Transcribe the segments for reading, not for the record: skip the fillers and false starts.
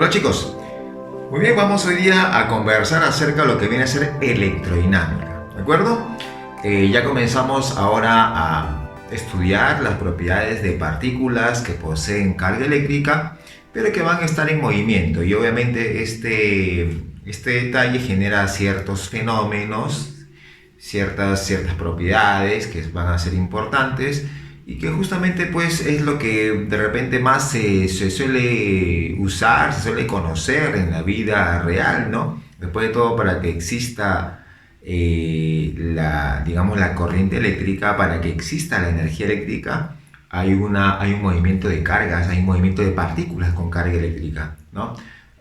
Hola chicos, muy bien, vamos hoy día a conversar acerca de lo que viene a ser electrodinámica, ¿de acuerdo? Ya comenzamos ahora a estudiar las propiedades de partículas que poseen carga eléctrica, pero que van a estar en movimiento y obviamente este detalle genera ciertos fenómenos, ciertas propiedades que van a ser importantes y que justamente pues es lo que de repente más se suele usar, se suele conocer en la vida real, ¿no? Después de todo, para que exista digamos, la corriente eléctrica, para que exista la energía eléctrica, hay un movimiento de cargas, hay un movimiento de partículas con carga eléctrica, ¿no?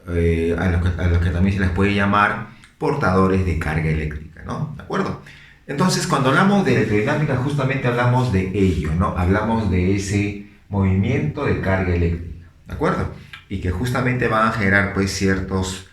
A los que también se les puede llamar portadores de carga eléctrica, ¿no? ¿De acuerdo? Entonces, cuando hablamos de electrodinámica, justamente hablamos de ello, ¿no? Hablamos de ese movimiento de carga eléctrica, ¿de acuerdo? Y que justamente van a generar, pues, ciertos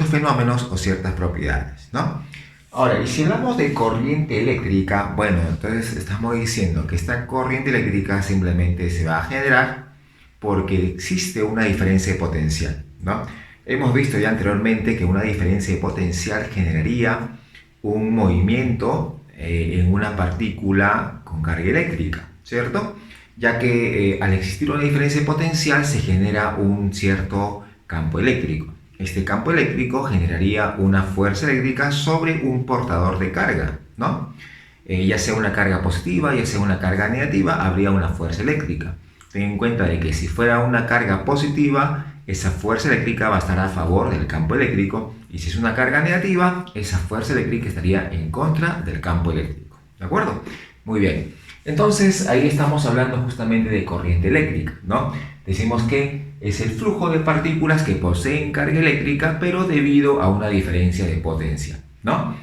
fenómenos o ciertas propiedades, ¿no? Ahora, y si hablamos de corriente eléctrica, bueno, entonces estamos diciendo que esta corriente eléctrica simplemente se va a generar porque existe una diferencia de potencial, ¿no? Hemos visto ya anteriormente que una diferencia de potencial generaría un movimiento en una partícula con carga eléctrica, ¿cierto? Ya que al existir una diferencia de potencial se genera un cierto campo eléctrico. Este campo eléctrico generaría una fuerza eléctrica sobre un portador de carga, ¿no? Ya sea una carga positiva, ya sea una carga negativa, habría una fuerza eléctrica. Ten en cuenta de que si fuera una carga positiva, esa fuerza eléctrica va a estar a favor del campo eléctrico, y si es una carga negativa, esa fuerza eléctrica estaría en contra del campo eléctrico, ¿de acuerdo? Muy bien, entonces ahí estamos hablando justamente de corriente eléctrica, ¿no? Decimos que es el flujo de partículas que poseen carga eléctrica, pero debido a una diferencia de potencia, ¿no?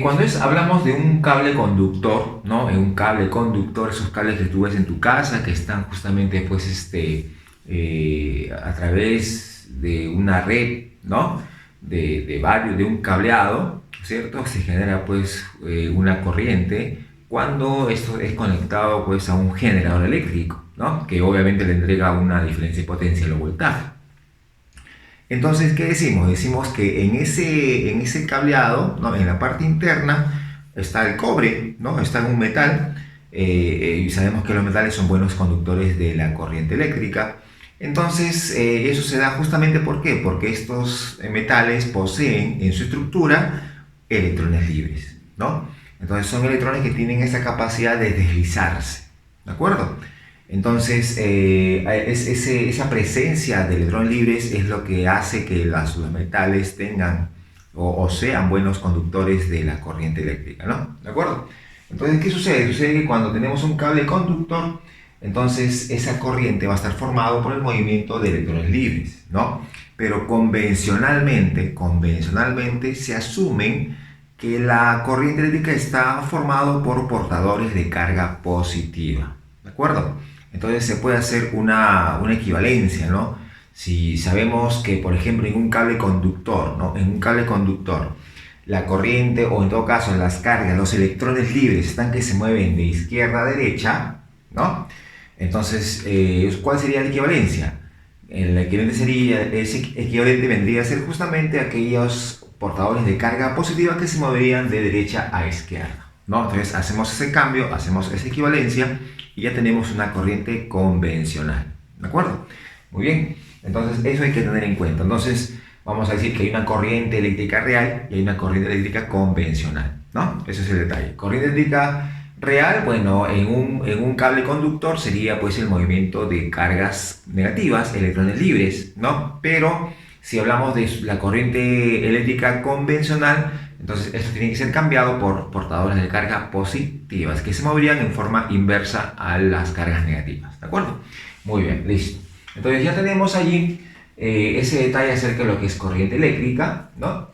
Cuando hablamos de un cable conductor, ¿no? En un cable conductor, esos cables que tú ves en tu casa, que están justamente, pues, a través de una red, ¿no? De un cableado, ¿cierto? Se genera, pues, una corriente cuando esto es conectado, pues, a un generador eléctrico, ¿no? Que obviamente le entrega una diferencia de potencia o voltaje. Entonces, ¿qué decimos? Decimos que en ese cableado, ¿no? En la parte interna está el cobre, ¿no? Está en un metal, y sabemos que los metales son buenos conductores de la corriente eléctrica. Entonces, eso se da justamente ¿por qué? Porque estos metales poseen en su estructura electrones libres, ¿no? Entonces, son electrones que tienen esa capacidad de deslizarse, ¿de acuerdo? Entonces, esa presencia de electrones libres es lo que hace que los metales tengan o sean buenos conductores de la corriente eléctrica, ¿no? ¿De acuerdo? Entonces, ¿qué sucede? Sucede que cuando tenemos un cable conductor, entonces esa corriente va a estar formada por el movimiento de electrones libres, ¿no? Pero convencionalmente se asumen que la corriente eléctrica está formada por portadores de carga positiva, ¿de acuerdo? Entonces se puede hacer una equivalencia, ¿no? Si sabemos que, por ejemplo, en un cable conductor, ¿no? En un cable conductor, la corriente, o en todo caso las cargas, los electrones libres están que se mueven de izquierda a derecha, ¿no? Entonces, ¿cuál sería la equivalencia? Ese equivalente vendría a ser justamente aquellos portadores de carga positiva que se moverían de derecha a izquierda, ¿no? Entonces hacemos ese cambio, hacemos esa equivalencia y ya tenemos una corriente convencional, ¿de acuerdo? Muy bien, entonces eso hay que tener en cuenta. Entonces vamos a decir que hay una corriente eléctrica real y hay una corriente eléctrica convencional, ¿no? Ese es el detalle. Corriente eléctrica real, bueno, en un cable conductor sería, pues, el movimiento de cargas negativas, electrones libres, ¿no? Pero si hablamos de la corriente eléctrica convencional, entonces esto tiene que ser cambiado por portadores de carga positivas que se moverían en forma inversa a las cargas negativas, ¿de acuerdo? Muy bien, listo. Entonces ya tenemos allí ese detalle acerca de lo que es corriente eléctrica, ¿no?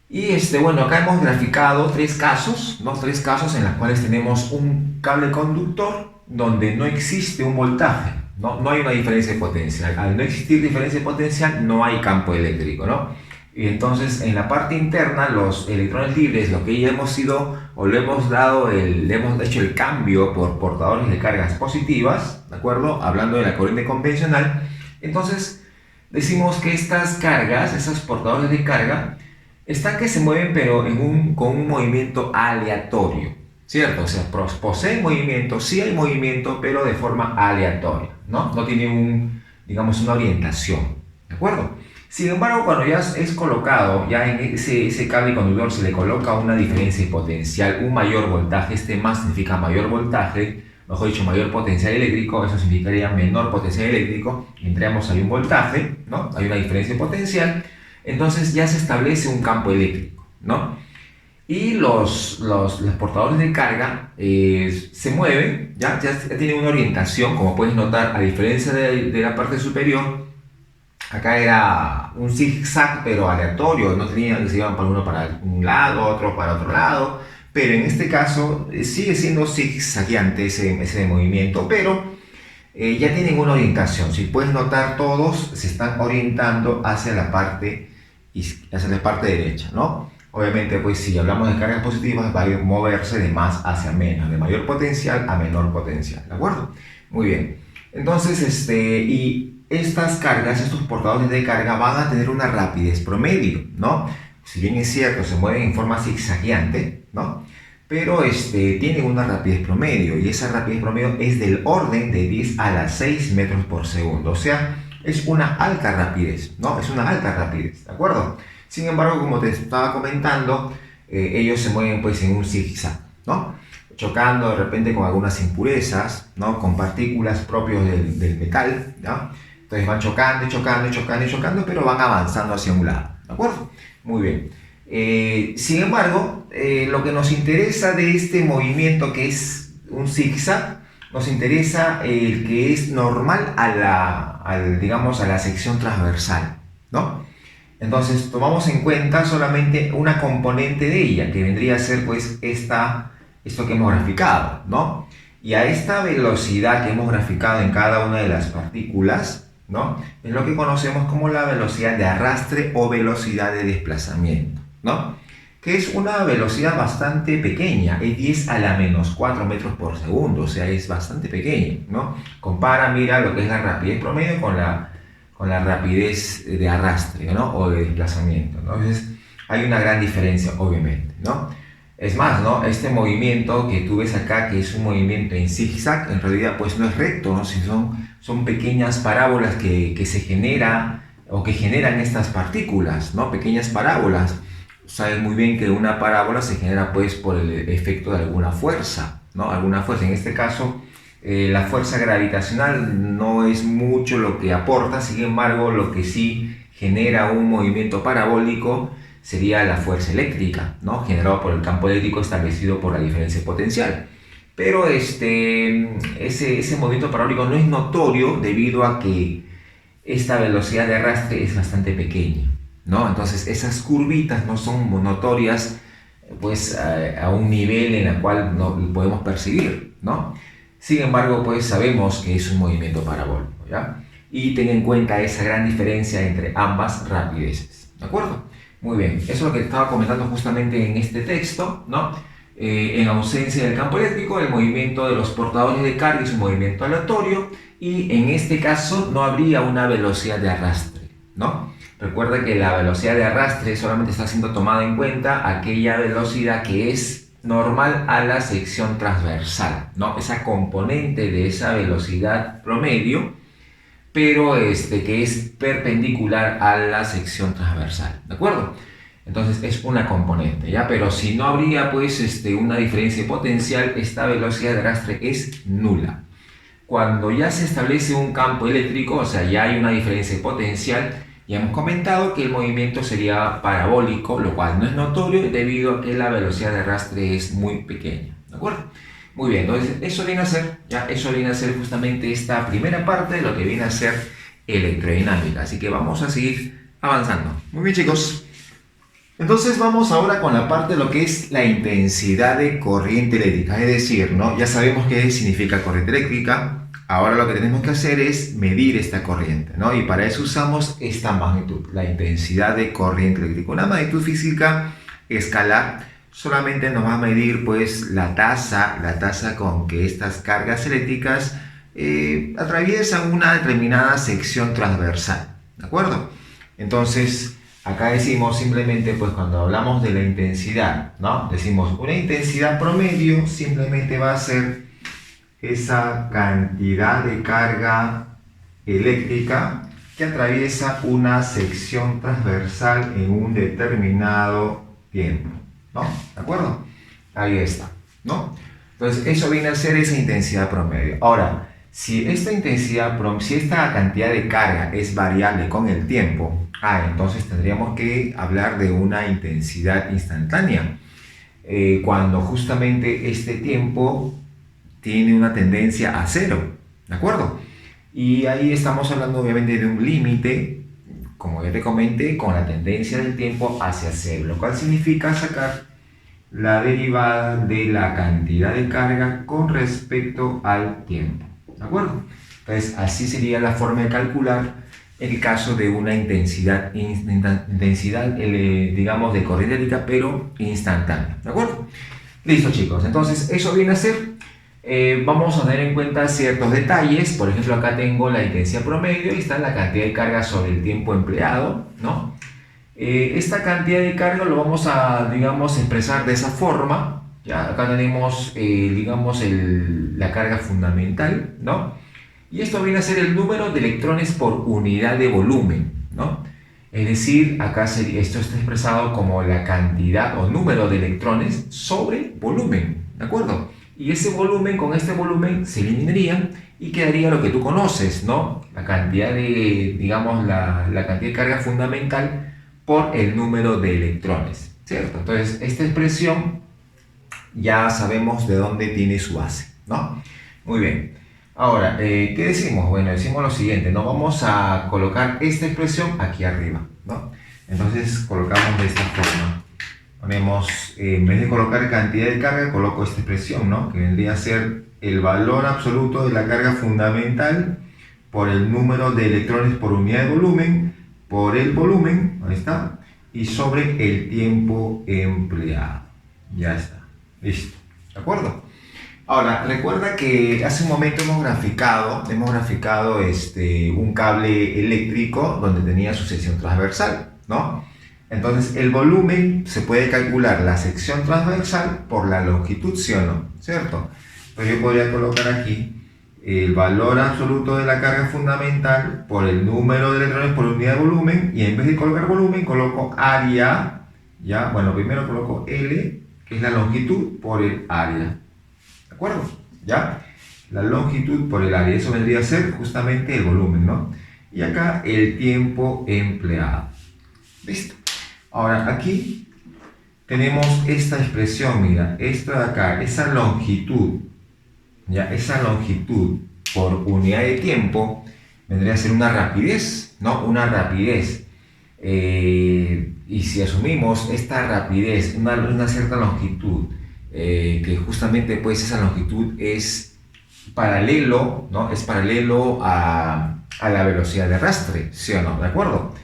Y bueno, acá hemos graficado tres casos, ¿no? Tres casos en los cuales tenemos un cable conductor donde no existe un voltaje, ¿no? No hay una diferencia de potencial. Al no existir diferencia de potencial, no hay campo eléctrico, ¿no? Y entonces en la parte interna, los electrones libres, lo que ya hemos ido o le hemos hecho el cambio por portadores de cargas positivas, ¿de acuerdo? Hablando de la corriente convencional, Entonces, decimos que estas cargas, esos portadores de carga, están que se mueven pero con un movimiento aleatorio, ¿cierto? O sea, poseen movimiento, sí hay movimiento, pero de forma aleatoria, ¿no? No tiene digamos, una orientación, ¿de acuerdo? Sin embargo, cuando ya es colocado, ya en ese cable conductor se le coloca una diferencia de potencial, un mayor voltaje, más significa mayor voltaje, mejor dicho, mayor potencial eléctrico, eso significaría menor potencial eléctrico, entramos hay un voltaje, ¿no? Hay una diferencia de potencial, entonces ya se establece un campo eléctrico, ¿no? Y los portadores de carga se mueven, ya tienen una orientación, como puedes notar, a diferencia de la parte superior. Acá era un zigzag pero aleatorio, no tenían que se iban para uno para un lado, otro para otro lado, pero en este caso sigue siendo zigzagueante ese movimiento, pero ya tienen una orientación. Si puedes notar, todos se están orientando hacia la parte derecha, ¿no? Obviamente, pues si hablamos de cargas positivas, va a moverse de más hacia menos, de mayor potencial a menor potencial, ¿de acuerdo? Muy bien. Entonces, y estas cargas, estos portadores de carga van a tener una rapidez promedio, ¿no? Si bien es cierto, se mueven en forma zigzagueante, ¿no? Pero tienen una rapidez promedio, y esa rapidez promedio es del orden de 10 a la 6 metros por segundo, o sea, es una alta rapidez, ¿no? Es una alta rapidez, ¿de acuerdo? Sin embargo, como te estaba comentando, ellos se mueven pues en un zigzag, ¿no? Chocando de repente con algunas impurezas, ¿no? Con partículas propios del metal, ¿no? Entonces van chocando y chocando y chocando y chocando, pero van avanzando hacia un lado, ¿de acuerdo? Muy bien. Sin embargo, lo que nos interesa de este movimiento que es un zigzag, nos interesa el que es normal digamos, a la sección transversal, ¿no? Entonces tomamos en cuenta solamente una componente de ella, que vendría a ser pues esto que hemos graficado, ¿no? Y a esta velocidad que hemos graficado en cada una de las partículas, ¿no? Es lo que conocemos como la velocidad de arrastre o velocidad de desplazamiento, ¿no? Que es una velocidad bastante pequeña, es 10 a la menos 4 metros por segundo, o sea, es bastante pequeño, ¿no? Compara, mira lo que es la rapidez promedio con la rapidez de arrastre, ¿no? O de desplazamiento, ¿no? Entonces, hay una gran diferencia, obviamente, ¿no? Es más, ¿no? Este movimiento que tú ves acá, que es un movimiento en zigzag, en realidad pues no es recto, ¿no? Sino son pequeñas parábolas que se generan o que generan estas partículas, ¿no? Pequeñas parábolas. Sabes muy bien que una parábola se genera pues por el efecto de alguna fuerza, ¿no? Alguna fuerza, en este caso la fuerza gravitacional no es mucho lo que aporta, sin embargo lo que sí genera un movimiento parabólico sería la fuerza eléctrica, ¿no? Generado por el campo eléctrico establecido por la diferencia potencial. Pero ese movimiento parabólico no es notorio debido a que esta velocidad de arrastre es bastante pequeña, ¿no? Entonces esas curvitas no son notorias pues a un nivel en el cual no podemos percibir, ¿no? Sin embargo, pues sabemos que es un movimiento parabólico, ¿ya? Y ten en cuenta esa gran diferencia entre ambas rapideces, ¿de acuerdo? Muy bien, eso es lo que estaba comentando justamente en este texto, ¿no? En ausencia del campo eléctrico, el movimiento de los portadores de carga es un movimiento aleatorio y en este caso no habría una velocidad de arrastre, ¿no? Recuerda que la velocidad de arrastre solamente está siendo tomada en cuenta aquella velocidad que es normal a la sección transversal, ¿no? Esa componente de esa velocidad promedio, pero que es perpendicular a la sección transversal, ¿de acuerdo? Entonces es una componente, ¿ya? Pero si no habría pues una diferencia de potencial, esta velocidad de arrastre es nula. Cuando ya se establece un campo eléctrico, o sea, ya hay una diferencia de potencial, ya hemos comentado que el movimiento sería parabólico, lo cual no es notorio debido a que la velocidad de arrastre es muy pequeña, ¿de acuerdo? Muy bien, entonces eso viene a ser justamente esta primera parte de lo que viene a ser electrodinámica, así que vamos a seguir avanzando. Muy bien, chicos. Entonces vamos ahora con la parte de lo que es la intensidad de corriente eléctrica, es decir, ¿no? Ya sabemos qué significa corriente eléctrica. Ahora lo que tenemos que hacer es medir esta corriente, ¿no? Y para eso usamos esta magnitud, la intensidad de corriente eléctrica. Una magnitud física escalar solamente nos va a medir pues la tasa con que estas cargas eléctricas atraviesan una determinada sección transversal, ¿de acuerdo? Entonces, acá decimos simplemente, pues cuando hablamos de la intensidad, ¿no? Decimos una intensidad promedio simplemente va a ser esa cantidad de carga eléctrica que atraviesa una sección transversal en un determinado tiempo, ¿no? ¿De acuerdo? Ahí está, ¿no? Entonces, eso viene a ser esa intensidad promedio. Ahora, si esta cantidad de carga es variable con el tiempo, entonces tendríamos que hablar de una intensidad instantánea, cuando justamente este tiempo tiene una tendencia a cero, ¿de acuerdo? Y ahí estamos hablando obviamente de un límite, como ya te comenté, con la tendencia del tiempo hacia cero, lo cual significa sacar la derivada de la cantidad de carga con respecto al tiempo, ¿de acuerdo? Entonces, así sería la forma de calcular el caso de una intensidad, digamos, de corriente eléctrica, pero instantánea, ¿de acuerdo? Listo, chicos. Entonces, eso viene a ser, vamos a tener en cuenta ciertos detalles. Por ejemplo, acá tengo la intensidad promedio y está la cantidad de carga sobre el tiempo empleado, ¿no? Esta cantidad de carga lo vamos a, digamos, expresar de esa forma. ¿Ya? Acá tenemos, digamos, la carga fundamental, ¿no? Y esto viene a ser el número de electrones por unidad de volumen, ¿no? Es decir, acá esto está expresado como la cantidad o número de electrones sobre volumen, ¿de acuerdo? Y ese volumen, con este volumen, se eliminaría y quedaría lo que tú conoces, ¿no? La cantidad de, digamos, la cantidad de carga fundamental por el número de electrones, ¿cierto? Entonces, esta expresión ya sabemos de dónde tiene su base, ¿no? Muy bien. Ahora, ¿qué decimos? Bueno, decimos lo siguiente, ¿no? Vamos a colocar esta expresión aquí arriba, ¿no? Entonces, colocamos de esta forma. Ponemos, en vez de colocar cantidad de carga, coloco esta expresión, ¿no? Que vendría a ser el valor absoluto de la carga fundamental por el número de electrones por unidad de volumen, por el volumen, ahí está, y sobre el tiempo empleado. Ya está, listo, ¿de acuerdo? Ahora, recuerda que hace un momento hemos graficado un cable eléctrico donde tenía su sección transversal, ¿no? Entonces, el volumen se puede calcular la sección transversal por la longitud, ¿sí o no? ¿Cierto? Entonces yo podría colocar aquí el valor absoluto de la carga fundamental por el número de electrones por unidad de volumen, y en vez de colocar volumen coloco área, ¿ya? Bueno, primero coloco L, que es la longitud, por el área, ¿de acuerdo? ¿Ya? La longitud por el área, eso vendría a ser justamente el volumen, ¿no? Y acá el tiempo empleado. Listo. Ahora aquí tenemos esta expresión, mira, esto de acá, esa longitud, ¿ya? Esa longitud por unidad de tiempo vendría a ser una rapidez, ¿no? Una rapidez. Y si asumimos esta rapidez, una cierta longitud, que justamente pues esa longitud es paralelo, ¿no? Es paralelo a la velocidad de arrastre, ¿sí o no? ¿De acuerdo?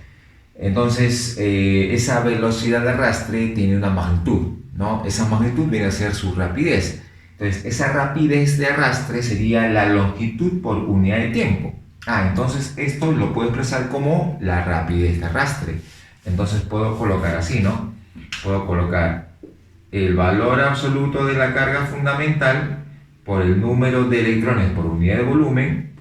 Entonces, esa velocidad de arrastre tiene una magnitud, ¿no? Esa magnitud viene a ser su rapidez. Entonces, esa rapidez de arrastre sería la longitud por unidad de tiempo. Entonces esto lo puedo expresar como la rapidez de arrastre. Entonces puedo colocar así, ¿no? Puedo colocar el valor absoluto de la carga fundamental por el número de electrones por unidad de volumen,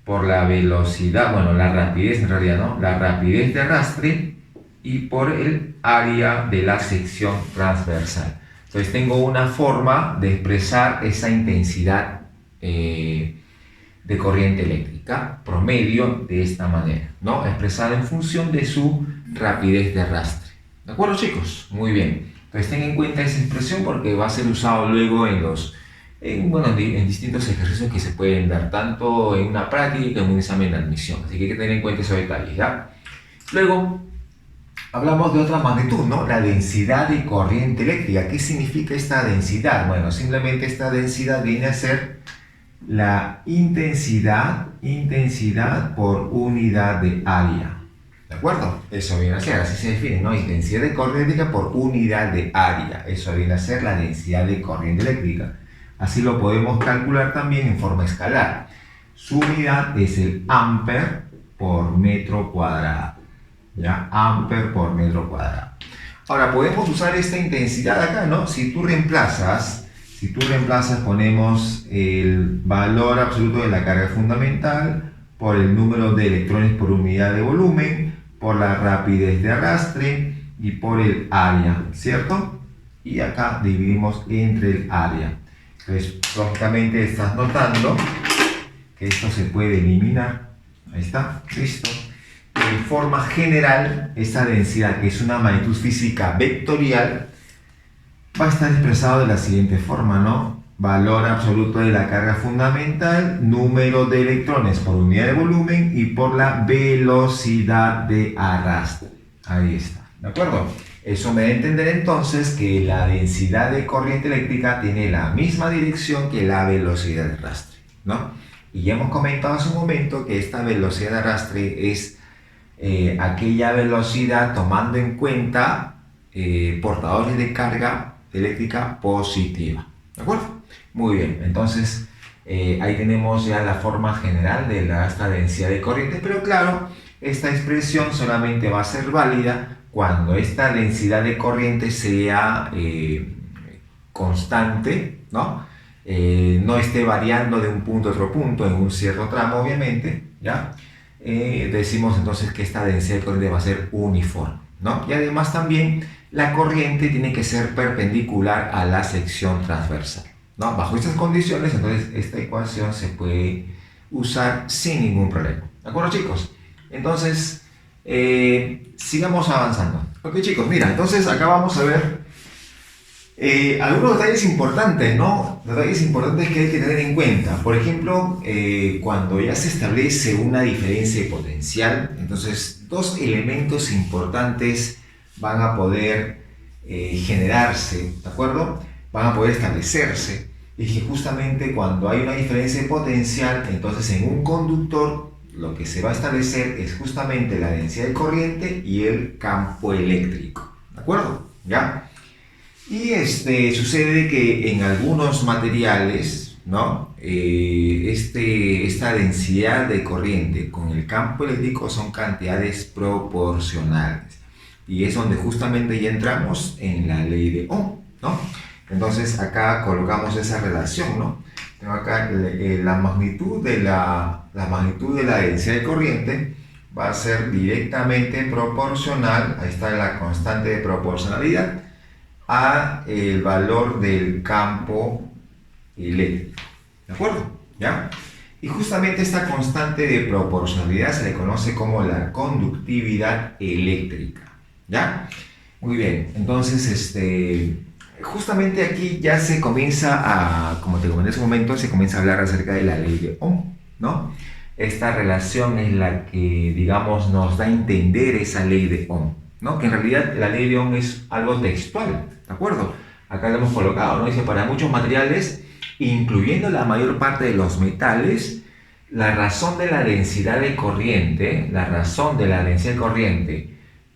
por la velocidad, bueno, la rapidez en realidad, ¿no? La rapidez de arrastre y por el área de la sección transversal. Entonces tengo una forma de expresar esa intensidad de corriente eléctrica promedio de esta manera, ¿no? Expresada en función de su rapidez de arrastre. ¿De acuerdo, chicos? Muy bien. Entonces ten en cuenta esa expresión porque va a ser usado luego en distintos ejercicios que se pueden dar, tanto en una práctica como en un examen de admisión. Así que hay que tener en cuenta esos detalles, ¿ya? Luego, hablamos de otra magnitud, ¿no? La densidad de corriente eléctrica. ¿Qué significa esta densidad? Bueno, simplemente esta densidad viene a ser la intensidad por unidad de área. ¿De acuerdo? Eso viene a ser, así se define, ¿no? Intensidad de corriente eléctrica por unidad de área. Eso viene a ser la densidad de corriente eléctrica. Así lo podemos calcular también en forma escalar. Su unidad es el ampere por metro cuadrado. ¿Ya? Ampere por metro cuadrado. Ahora, podemos usar esta intensidad acá, ¿no? Si tú reemplazas, ponemos el valor absoluto de la carga fundamental por el número de electrones por unidad de volumen, por la rapidez de arrastre y por el área, ¿cierto? Y acá dividimos entre el área. Entonces, lógicamente estás notando que esto se puede eliminar. Ahí está, listo. En forma general, esta densidad, que es una magnitud física vectorial, va a estar expresado de la siguiente forma, ¿no? Valor absoluto de la carga fundamental, número de electrones por unidad de volumen y por la velocidad de arrastre. Ahí está, ¿de acuerdo? Eso me da a entender entonces que la densidad de corriente eléctrica tiene la misma dirección que la velocidad de arrastre, ¿no? Y ya hemos comentado hace un momento que esta velocidad de arrastre es aquella velocidad tomando en cuenta portadores de carga eléctrica positiva. ¿De acuerdo? Muy bien, entonces ahí tenemos ya la forma general de esta densidad de corriente, pero claro, esta expresión solamente va a ser válida cuando esta densidad de corriente sea constante, ¿no? No esté variando de un punto a otro punto en un cierto tramo, obviamente, ¿ya? Decimos entonces que esta densidad de corriente va a ser uniforme, ¿no? Y además también la corriente tiene que ser perpendicular a la sección transversal, ¿no? Bajo estas condiciones, entonces esta ecuación se puede usar sin ningún problema. ¿De acuerdo, chicos? Entonces, sigamos avanzando. Ok, chicos, mira, entonces acá vamos a ver algunos detalles importantes, ¿no? Detalles importantes que hay que tener en cuenta. Por ejemplo, cuando ya se establece una diferencia de potencial, entonces dos elementos importantes van a poder generarse, ¿de acuerdo? Van a poder establecerse. Y que justamente cuando hay una diferencia de potencial, entonces en un conductor lo que se va a establecer es justamente la densidad de corriente y el campo eléctrico, ¿de acuerdo? ¿Ya? Y sucede que en algunos materiales, ¿no? Esta densidad de corriente con el campo eléctrico son cantidades proporcionales. Y es donde justamente ya entramos en la ley de Ohm, ¿no? Entonces acá colocamos esa relación, ¿no? Tengo acá la magnitud de la densidad de corriente va a ser directamente proporcional, ahí está la constante de proporcionalidad, a el valor del campo eléctrico, ¿de acuerdo? ¿Ya? Y justamente esta constante de proporcionalidad se le conoce como la conductividad eléctrica, ¿ya? Muy bien, entonces justamente aquí ya se comienza a, como te comenté hace un momento, se comienza a hablar acerca de la ley de Ohm, ¿no? Esta relación es la que, digamos, nos da a entender esa ley de Ohm, ¿no? Que en realidad la ley de Ohm es algo textual, ¿de acuerdo? Acá lo hemos colocado, ¿no? Dice, para muchos materiales, incluyendo la mayor parte de los metales, la razón de la densidad de corriente,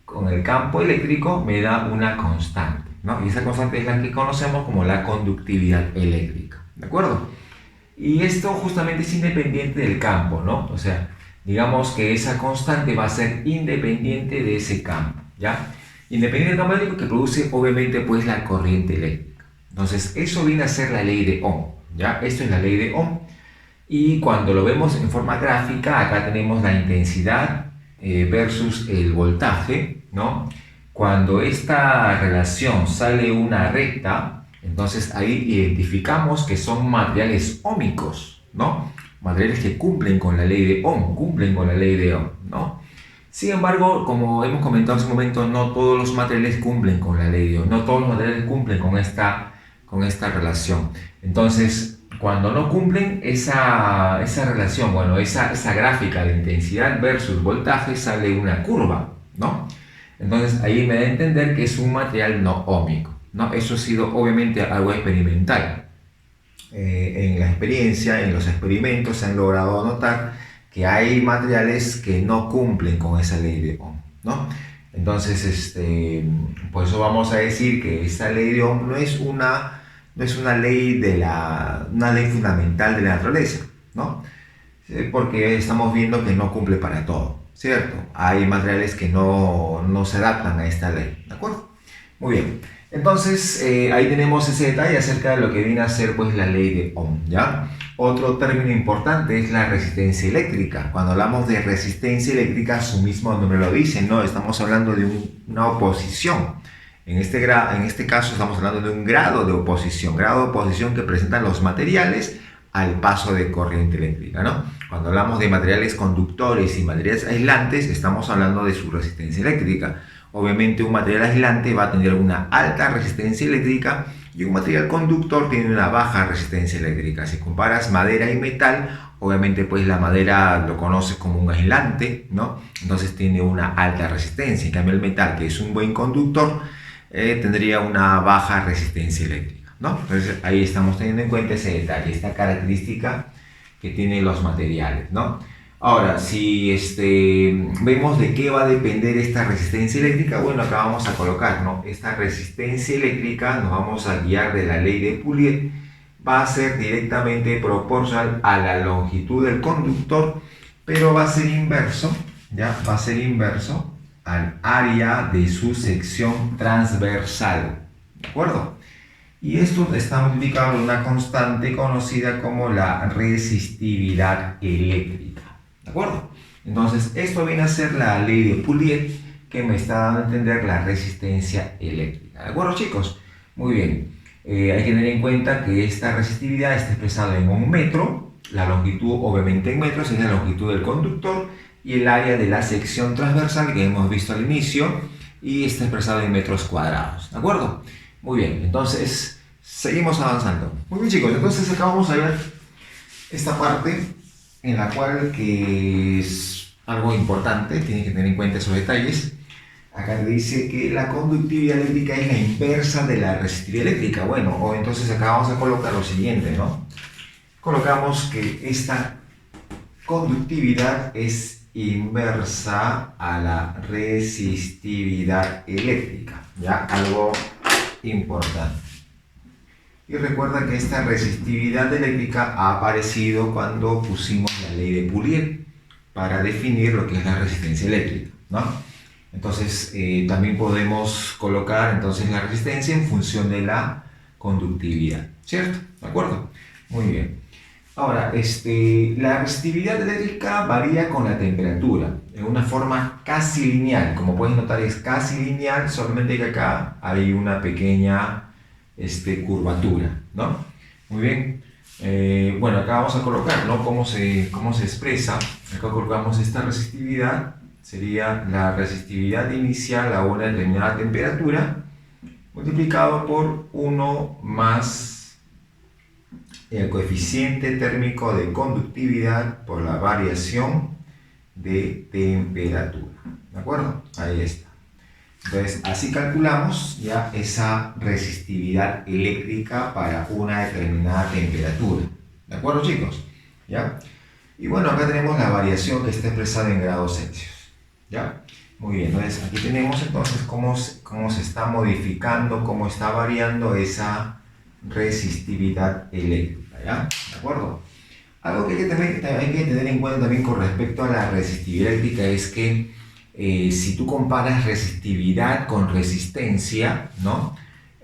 con el campo eléctrico me da una constante, ¿no? Y esa constante es la que conocemos como la conductividad eléctrica, ¿de acuerdo? Y esto justamente es independiente del campo, ¿no? O sea, digamos que esa constante va a ser independiente de ese campo, ¿ya? Independiente del campo eléctrico que produce obviamente pues la corriente eléctrica. Entonces eso viene a ser la ley de Ohm, ¿ya? Esto es la ley de Ohm. Y cuando lo vemos en forma gráfica, acá tenemos la intensidad versus el voltaje, ¿no? Cuando esta relación sale una recta, entonces ahí identificamos que son materiales óhmicos, ¿no? Materiales que cumplen con la ley de Ohm, ¿no? Sin embargo, como hemos comentado hace un momento, no todos los materiales cumplen con la ley de Ohm, no todos los materiales cumplen con esta relación. Entonces, cuando no cumplen esa relación, bueno, esa gráfica de intensidad versus voltaje, sale una curva, ¿no? Entonces ahí me da a entender que es un material no óhmico, ¿no? Eso ha sido obviamente algo experimental. En la experiencia, en los experimentos se han logrado notar que hay materiales que no cumplen con esa ley de Ohm, ¿no? Entonces, por eso vamos a decir que esta ley de Ohm no es una ley fundamental de la naturaleza, ¿no? porque estamos viendo que no cumple para todo, ¿cierto? Hay materiales que no se adaptan a esta ley, ¿de acuerdo? Muy bien, entonces ahí tenemos ese detalle acerca de lo que viene a ser pues la ley de Ohm, ¿ya? Otro término importante es la resistencia eléctrica. Cuando hablamos de resistencia eléctrica, su mismo nombre lo dice, ¿no? Estamos hablando de una oposición. En este caso estamos hablando de un grado de oposición que presentan los materiales al paso de corriente eléctrica, ¿no? Cuando hablamos de materiales conductores y materiales aislantes, estamos hablando de su resistencia eléctrica. Obviamente un material aislante va a tener una alta resistencia eléctrica y un material conductor tiene una baja resistencia eléctrica. Si comparas madera y metal, obviamente pues la madera lo conoces como un aislante, ¿no? Entonces tiene una alta resistencia. En cambio el metal, que es un buen conductor, tendría una baja resistencia eléctrica, ¿no? Entonces ahí estamos teniendo en cuenta ese detalle, esta característica que tienen los materiales, ¿no? Ahora, si vemos de qué va a depender esta resistencia eléctrica, bueno, acá vamos a colocar, ¿no? Esta resistencia eléctrica, nos vamos a guiar de la ley de Pouliot, va a ser directamente proporcional a la longitud del conductor, pero va a ser inverso, ¿ya? Va a ser inverso al área de su sección transversal, ¿de acuerdo? Y esto está multiplicado por una constante conocida como la resistividad eléctrica, ¿de acuerdo? Entonces, esto viene a ser la ley de Pouliot que me está dando a entender la resistencia eléctrica, ¿de acuerdo, chicos? Muy bien, hay que tener en cuenta que esta resistividad está expresada en un metro, la longitud obviamente en metros es la longitud del conductor, y el área de la sección transversal que hemos visto al inicio y está expresado en metros cuadrados, ¿de acuerdo? Muy bien, entonces seguimos avanzando. Muy bien, chicos, entonces acá vamos a ver esta parte en la cual que es algo importante, tienen que tener en cuenta esos detalles. Acá te dice que la conductividad eléctrica es la inversa de la resistividad eléctrica. Bueno, o entonces acá vamos a colocar lo siguiente, ¿no? Colocamos que esta conductividad es inversa a la resistividad eléctrica, ¿ya? Algo importante. Y recuerda que esta resistividad eléctrica ha aparecido cuando pusimos la ley de Pouliot para definir lo que es la resistencia eléctrica, ¿no? Entonces también podemos colocar entonces la resistencia en función de la conductividad, ¿cierto? ¿De acuerdo? Muy bien. Ahora, la resistividad eléctrica varía con la temperatura, en una forma casi lineal. Como puedes notar, es casi lineal, solamente que acá hay una pequeña curvatura, ¿no? Muy bien. Bueno, acá vamos a colocar, ¿no? cómo se expresa. Acá colocamos esta resistividad, sería la resistividad inicial a una determinada temperatura, multiplicado por 1 más el coeficiente térmico de conductividad por la variación de temperatura, ¿de acuerdo? Ahí está. Entonces, así calculamos ya esa resistividad eléctrica para una determinada temperatura, ¿de acuerdo, chicos? ¿Ya? Y bueno, acá tenemos la variación que está expresada en grados Celsius, ¿ya? Muy bien, entonces aquí tenemos entonces cómo se está modificando, cómo está variando esa resistividad eléctrica, ¿ya? ¿De acuerdo? Algo que hay que tener en cuenta también con respecto a la resistividad eléctrica es que si tú comparas resistividad con resistencia, ¿no?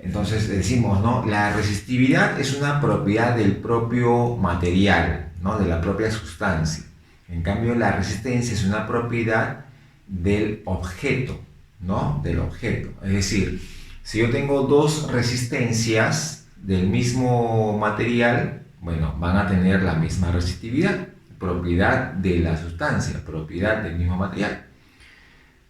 Entonces decimos, ¿no? La resistividad es una propiedad del propio material, ¿no? De la propia sustancia. En cambio, la resistencia es una propiedad del objeto, ¿no? Del objeto. Es decir, si yo tengo dos resistencias del mismo material, bueno, van a tener la misma resistividad, propiedad de la sustancia, propiedad del mismo material.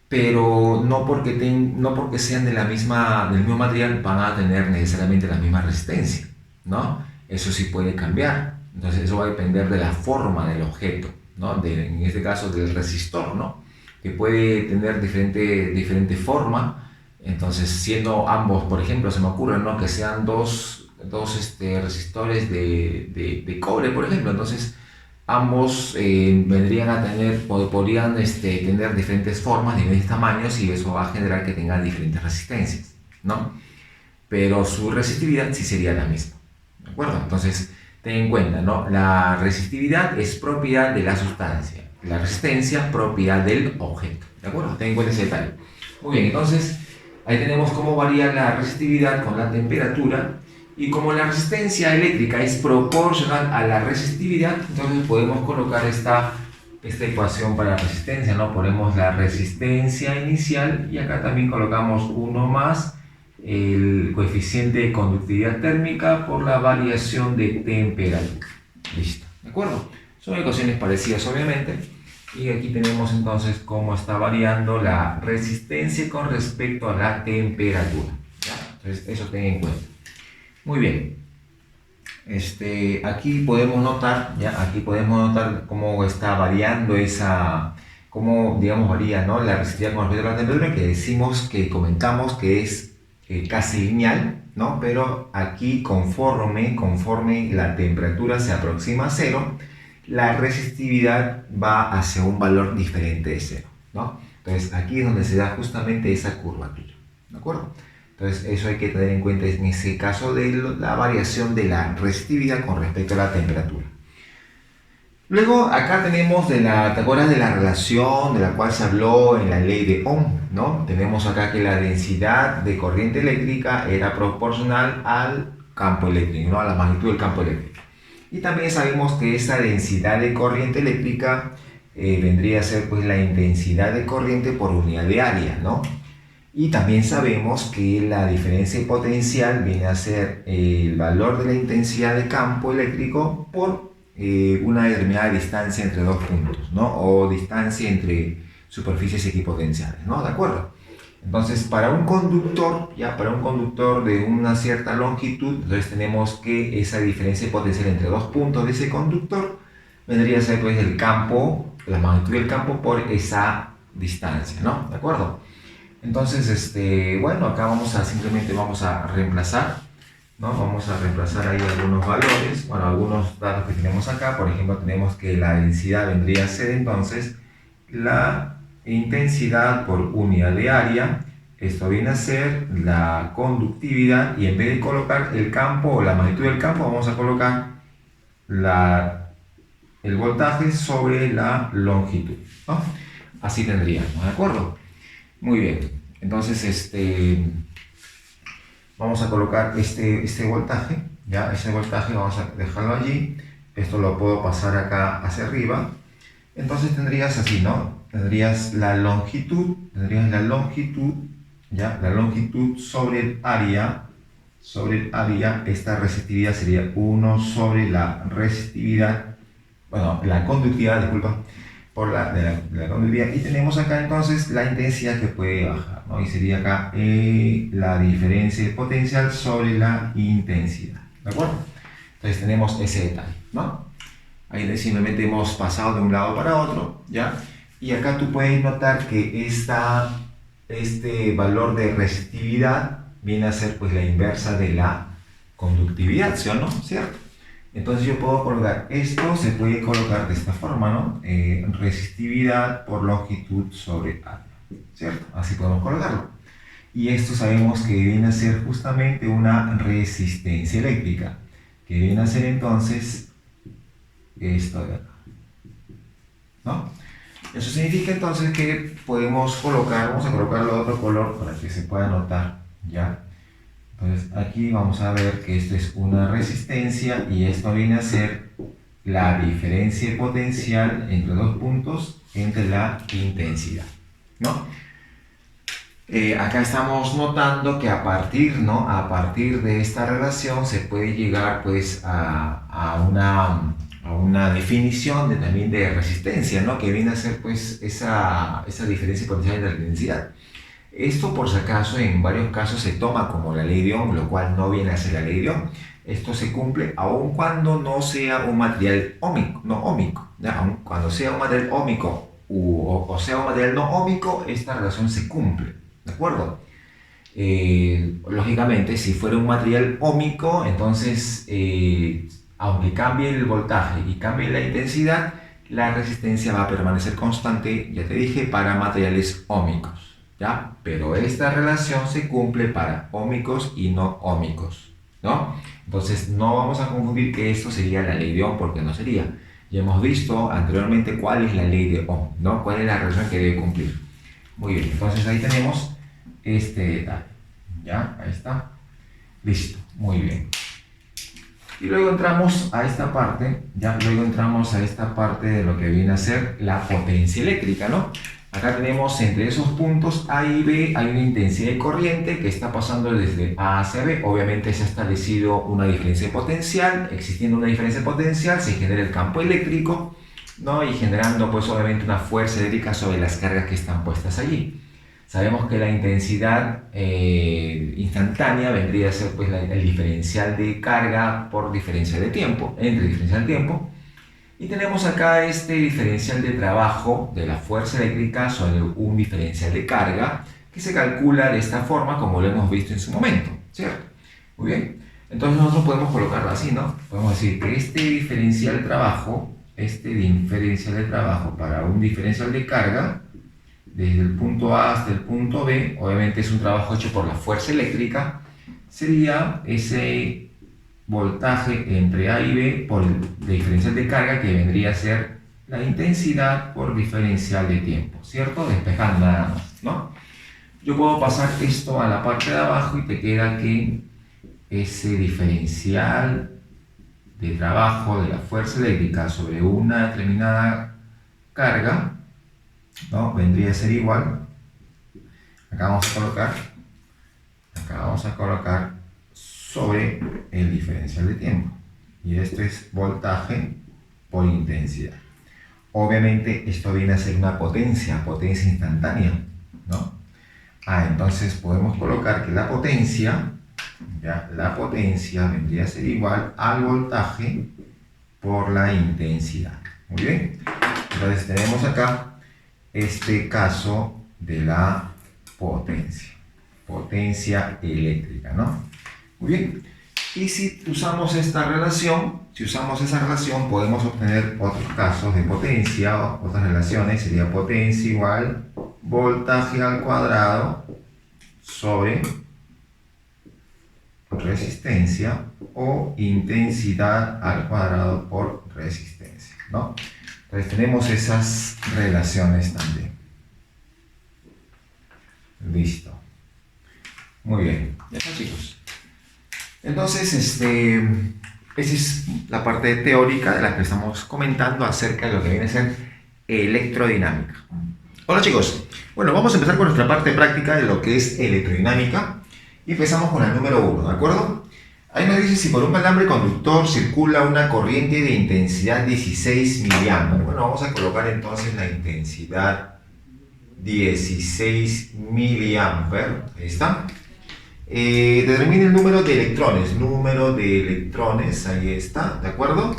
Pero no porque sean del mismo material van a tener necesariamente la misma resistencia, ¿no? Eso sí puede cambiar. Entonces eso va a depender de la forma del objeto, ¿no? En este caso del resistor, ¿no? Que puede tener diferente forma. Entonces, siendo ambos, por ejemplo, se me ocurre, ¿no? Que sean dos resistores de cobre, por ejemplo. Entonces, ambos vendrían a podrían tener diferentes formas, diferentes tamaños, y eso va a generar que tengan diferentes resistencias, ¿no? Pero su resistividad sí sería la misma, ¿de acuerdo? Entonces, ten en cuenta, ¿no? La resistividad es propiedad de la sustancia, la resistencia propiedad del objeto, ¿de acuerdo? Ten en cuenta ese detalle. Muy bien, entonces ahí tenemos cómo varía la resistividad con la temperatura, y como la resistencia eléctrica es proporcional a la resistividad, entonces podemos colocar esta ecuación para la resistencia, ¿no? Ponemos la resistencia inicial y acá también colocamos 1 más el coeficiente de conductividad térmica por la variación de temperatura. Listo, ¿de acuerdo? Son ecuaciones parecidas obviamente, y aquí tenemos entonces cómo está variando la resistencia con respecto a la temperatura, ¿ya? Entonces eso ten en cuenta. Muy bien. Aquí podemos notar, ¿ya? Aquí podemos notar cómo está variando cómo, digamos, varía, ¿no? La resistividad con respecto a la temperatura, que decimos, que comentamos que es casi lineal, ¿no? Pero aquí conforme la temperatura se aproxima a cero, la resistividad va hacia un valor diferente de cero, ¿no? Entonces aquí es donde se da justamente esa curvatura, ¿de acuerdo? Entonces eso hay que tener en cuenta en ese caso de la variación de la resistividad con respecto a la temperatura. Luego acá tenemos ¿te acuerdas de la relación de la cual se habló en la ley de Ohm, ¿no? Tenemos acá que la densidad de corriente eléctrica era proporcional al campo eléctrico, ¿no? A la magnitud del campo eléctrico. Y también sabemos que esa densidad de corriente eléctrica vendría a ser pues la intensidad de corriente por unidad de área, ¿no? Y también sabemos que la diferencia potencial viene a ser el valor de la intensidad de campo eléctrico por una determinada distancia entre dos puntos, ¿no? O distancia entre superficies equipotenciales, ¿no? ¿De acuerdo? Entonces, para un conductor de una cierta longitud, entonces tenemos que esa diferencia potencial entre dos puntos de ese conductor vendría a ser pues el campo, la magnitud del campo por esa distancia, ¿no? ¿De acuerdo? Entonces, bueno, acá simplemente vamos a reemplazar, ¿no? Vamos a reemplazar ahí algunos valores, bueno, algunos datos que tenemos acá. Por ejemplo, tenemos que la densidad vendría a ser entonces la intensidad por unidad de área. Esto viene a ser la conductividad, y en vez de colocar el campo o la magnitud del campo, vamos a colocar el voltaje sobre la longitud, ¿no? Así tendríamos, ¿de acuerdo? Muy bien, entonces vamos a colocar este voltaje, ¿ya? Ese voltaje vamos a dejarlo allí. Esto lo puedo pasar acá hacia arriba. Entonces tendrías así, ¿no? Tendrías la longitud, ¿ya? La longitud sobre el área, esta resistividad sería 1 sobre la resistividad, bueno, la conductividad, disculpa, por la conductividad, y tenemos acá entonces la intensidad que puede bajar, ¿no? Y sería acá la diferencia potencial sobre la intensidad, ¿de acuerdo? Entonces tenemos ese detalle, ¿no? Ahí simplemente hemos pasado de un lado para otro, ¿ya? Y acá tú puedes notar que este valor de resistividad viene a ser pues la inversa de la conductividad, ¿sí o no? ¿Cierto? Entonces yo puedo colocar, esto se puede colocar de esta forma, ¿no? Resistividad por longitud sobre área, ¿cierto? Así podemos colocarlo. Y esto sabemos que viene a ser justamente una resistencia eléctrica, que viene a ser entonces esto de acá, ¿no? Eso significa entonces que podemos colocar, vamos a colocarlo de otro color para que se pueda notar, ¿ya? Entonces aquí vamos a ver que esto es una resistencia, y esto viene a ser la diferencia potencial entre dos puntos entre la intensidad, ¿no? Acá estamos notando que a partir de esta relación se puede llegar pues a una definición también de resistencia, ¿no? Que viene a ser pues esa diferencia potencial entre la intensidad. Esto, por si acaso, en varios casos se toma como la ley de Ohm, lo cual no viene a ser la ley de Ohm. Esto se cumple aun cuando no sea un material óhmico, ¿ya? Aun cuando sea un material óhmico o sea un material no óhmico, esta relación se cumple, ¿de acuerdo? Lógicamente, si fuera un material óhmico, entonces, aunque cambie el voltaje y cambie la intensidad, la resistencia va a permanecer constante, ya te dije, para materiales óhmicos, ¿ya? Pero esta relación se cumple para óhmicos y no óhmicos, ¿no? Entonces no vamos a confundir que esto sería la ley de Ohm, porque no sería. Ya hemos visto anteriormente cuál es la ley de Ohm, ¿no? Cuál es la relación que debe cumplir. Muy bien, entonces ahí tenemos este detalle. ¿Ya? Ahí está. Listo, muy bien. Y luego entramos a esta parte, de lo que viene a ser la potencia eléctrica, ¿no? Acá tenemos entre esos puntos A y B hay una intensidad de corriente que está pasando desde A hacia B. Obviamente se ha establecido una diferencia potencial. Existiendo una diferencia potencial se genera el campo eléctrico, ¿no? Y generando pues obviamente una fuerza eléctrica sobre las cargas que están puestas allí. Sabemos que la intensidad instantánea vendría a ser pues, el diferencial de carga por diferencial de tiempo, entre diferencial de tiempo. Y tenemos acá este diferencial de trabajo de la fuerza eléctrica sobre un diferencial de carga que se calcula de esta forma como lo hemos visto en su momento, ¿cierto? Muy bien. Entonces nosotros podemos colocarlo así, ¿no? Podemos decir que este diferencial de trabajo para un diferencial de carga desde el punto A hasta el punto B, obviamente es un trabajo hecho por la fuerza eléctrica, sería ese voltaje entre A y B por el diferencial de carga que vendría a ser la intensidad por diferencial de tiempo, ¿cierto? Despejando nada más, ¿no? Yo puedo pasar esto a la parte de abajo y te queda que ese diferencial de trabajo de la fuerza eléctrica sobre una determinada carga, ¿no? Vendría a ser igual, acá vamos a colocar sobre el diferencial de tiempo, y esto es voltaje por intensidad. Obviamente esto viene a ser una potencia instantánea, ¿no? Entonces podemos colocar que la potencia vendría a ser igual al voltaje por la intensidad. Muy bien, entonces tenemos acá este caso de la potencia eléctrica, ¿no? Muy bien, y si usamos esa relación, podemos obtener otros casos de potencia, otras relaciones. Sería potencia igual voltaje al cuadrado sobre resistencia, o intensidad al cuadrado por resistencia, ¿no? Entonces tenemos esas relaciones también. Listo. Muy bien. Ya está, chicos. Entonces, esa es la parte teórica de la que estamos comentando acerca de lo que viene a ser electrodinámica. Hola, chicos. Bueno, vamos a empezar con nuestra parte práctica de lo que es electrodinámica. Y empezamos con el número 1, ¿de acuerdo? Ahí nos dice si por un alambre conductor circula una corriente de intensidad 16 miliamperes. Bueno, vamos a colocar entonces la intensidad 16 miliamperes. Ahí está. Determine el número de electrones, ahí está, ¿de acuerdo?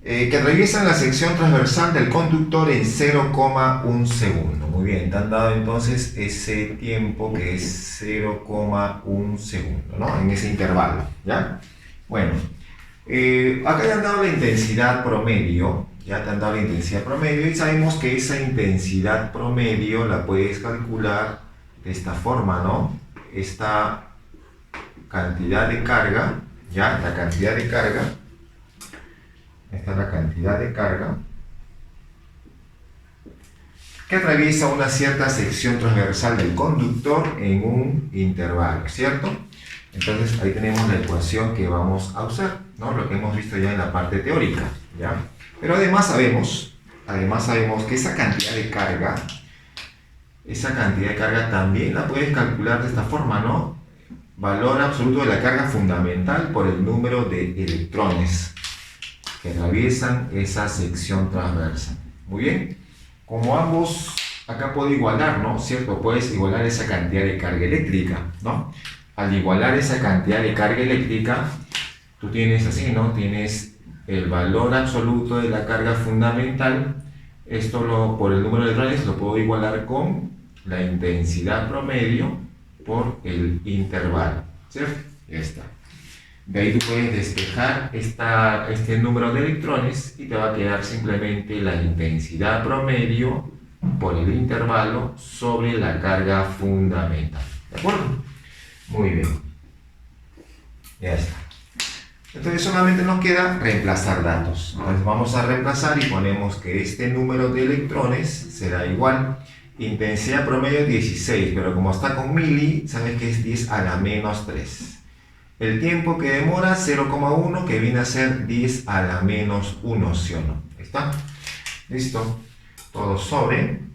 Que atraviesan la sección transversal del conductor en 0,1 segundo. Muy bien, te han dado entonces ese tiempo que es 0,1 segundo, ¿no? En ese intervalo, ¿ya? Bueno, acá te han dado la intensidad promedio, y sabemos que esa intensidad promedio la puedes calcular de esta forma, ¿no? Esta cantidad de carga, ¿ya? Esta es la cantidad de carga que atraviesa una cierta sección transversal del conductor en un intervalo, ¿cierto? Entonces ahí tenemos la ecuación que vamos a usar, ¿no? Lo que hemos visto ya en la parte teórica, ¿ya? Pero además sabemos que esa cantidad de carga también la puedes calcular de esta forma, ¿no? Valor absoluto de la carga fundamental por el número de electrones que atraviesan esa sección transversal. Muy bien, como ambos acá puedo igualar, ¿no? ¿Cierto? Puedes igualar esa cantidad de carga eléctrica, ¿no? Al igualar esa cantidad de carga eléctrica, tú tienes así, ¿no? Tienes el valor absoluto de la carga fundamental. Esto por el número de electrones lo puedo igualar con la intensidad promedio por el intervalo, ¿cierto? Ya está. De ahí tú puedes despejar este número de electrones y te va a quedar simplemente la intensidad promedio por el intervalo sobre la carga fundamental. ¿De acuerdo? Muy bien. Ya está. Entonces solamente nos queda reemplazar datos. Entonces vamos a reemplazar y ponemos que este número de electrones será igual. Intensidad promedio 16, pero como está con mili, sabes que es 10 a la menos 3. El tiempo que demora 0,1, que viene a ser 10 a la menos 1, ¿sí o no? ¿Está? Listo. Todo sobre.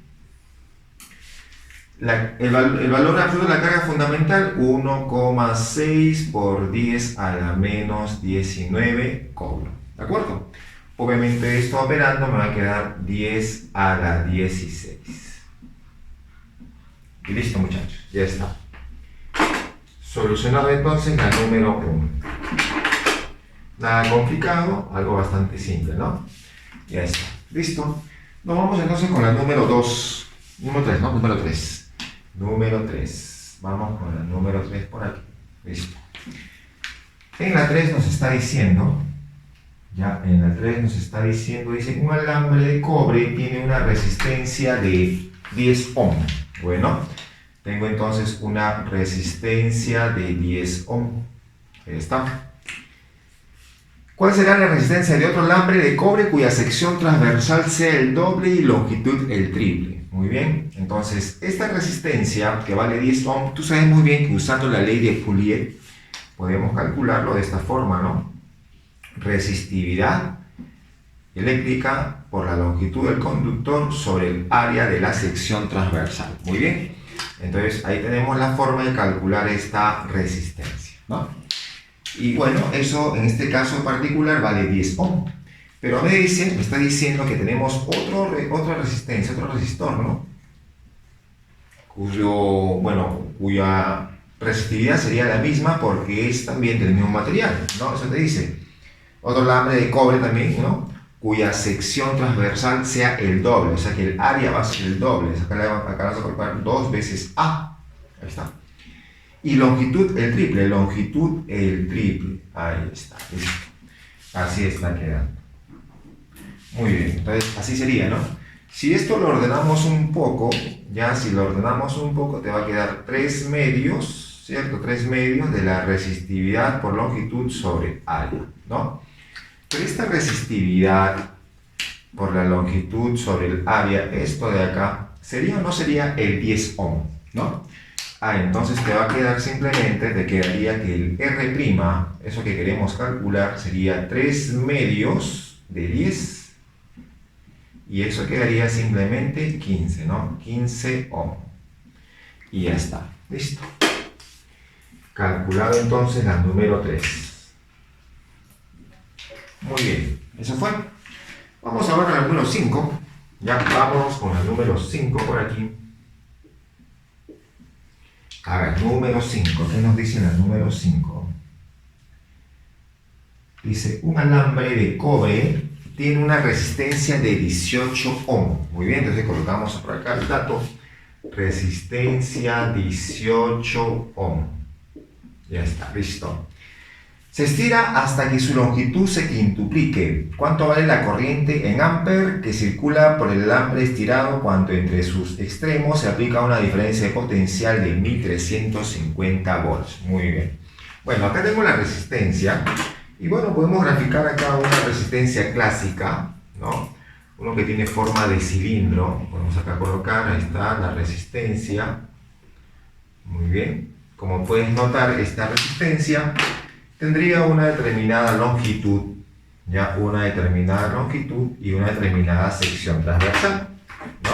El valor absoluto de la carga fundamental, 1,6 por 10 a la menos 19 coulomb. ¿De acuerdo? Obviamente esto operando me va a quedar 10 a la 16. Y listo, muchachos. Ya está. Solucionado entonces la número 1. Nada complicado, algo bastante simple, ¿no? Ya está. Listo. Nos vamos entonces con la número 2. Número 3, ¿no? Número 3. Número 3. Vamos con la número 3 por aquí. Listo. En la 3 nos está diciendo, dice, un alambre de cobre tiene una resistencia de 10 ohm. Bueno, tengo entonces una resistencia de 10 ohm. Ahí está. ¿Cuál será la resistencia de otro alambre de cobre cuya sección transversal sea el doble y longitud el triple? Muy bien, entonces esta resistencia que vale 10 ohm, tú sabes muy bien que usando la ley de Pouliot podemos calcularlo de esta forma, ¿no? Resistividad eléctrica por la longitud del conductor sobre el área de la sección transversal. Muy bien, entonces ahí tenemos la forma de calcular esta resistencia, ¿no? Y bueno, eso en este caso en particular vale 10 ohm. Pero me está diciendo que tenemos otra resistencia, otro resistor, ¿no? Cuya resistividad sería la misma porque es también del mismo material, ¿no? Eso te dice. Otro alambre de cobre también, ¿no? Cuya sección transversal sea el doble, o sea que el área va a ser el doble. Acá vas a colocar 2 veces A. Ahí está. Y longitud el triple, Ahí está, listo. Así está quedando. Muy bien, entonces así sería, ¿no? Si esto lo ordenamos un poco, si lo ordenamos un poco, te va a quedar 3 medios, ¿cierto? 3 medios de la resistividad por longitud sobre área, ¿no? Pero esta resistividad por la longitud sobre el área, esto de acá, ¿sería o no sería el 10 ohm, ¿no? Entonces te va a quedar simplemente, te quedaría que el R', eso que queremos calcular, sería 3 medios de 10, y eso quedaría simplemente 15, ¿no? 15 ohm. Y ya está, listo. Calculado entonces la número 3. Muy bien, eso fue. Vamos ahora con la número 5. Ya vamos con la número 5 por aquí. A ver, número 5. ¿Qué nos dice la número 5? Dice, un alambre de cobre tiene una resistencia de 18 ohm. Muy bien, entonces colocamos por acá el dato. Resistencia 18 ohm. Ya está, listo. Se estira hasta que su longitud se quintuplique. ¿Cuánto vale la corriente en amper que circula por el alambre estirado cuando entre sus extremos se aplica una diferencia de potencial de 1350 volts? Muy bien. Bueno, acá tengo la resistencia. Y bueno, podemos graficar acá una resistencia clásica, ¿no? Uno que tiene forma de cilindro. Podemos acá colocar, ahí está la resistencia. Muy bien. Como puedes notar, esta resistencia tendría una determinada longitud, una determinada longitud y una determinada sección transversal, ¿no?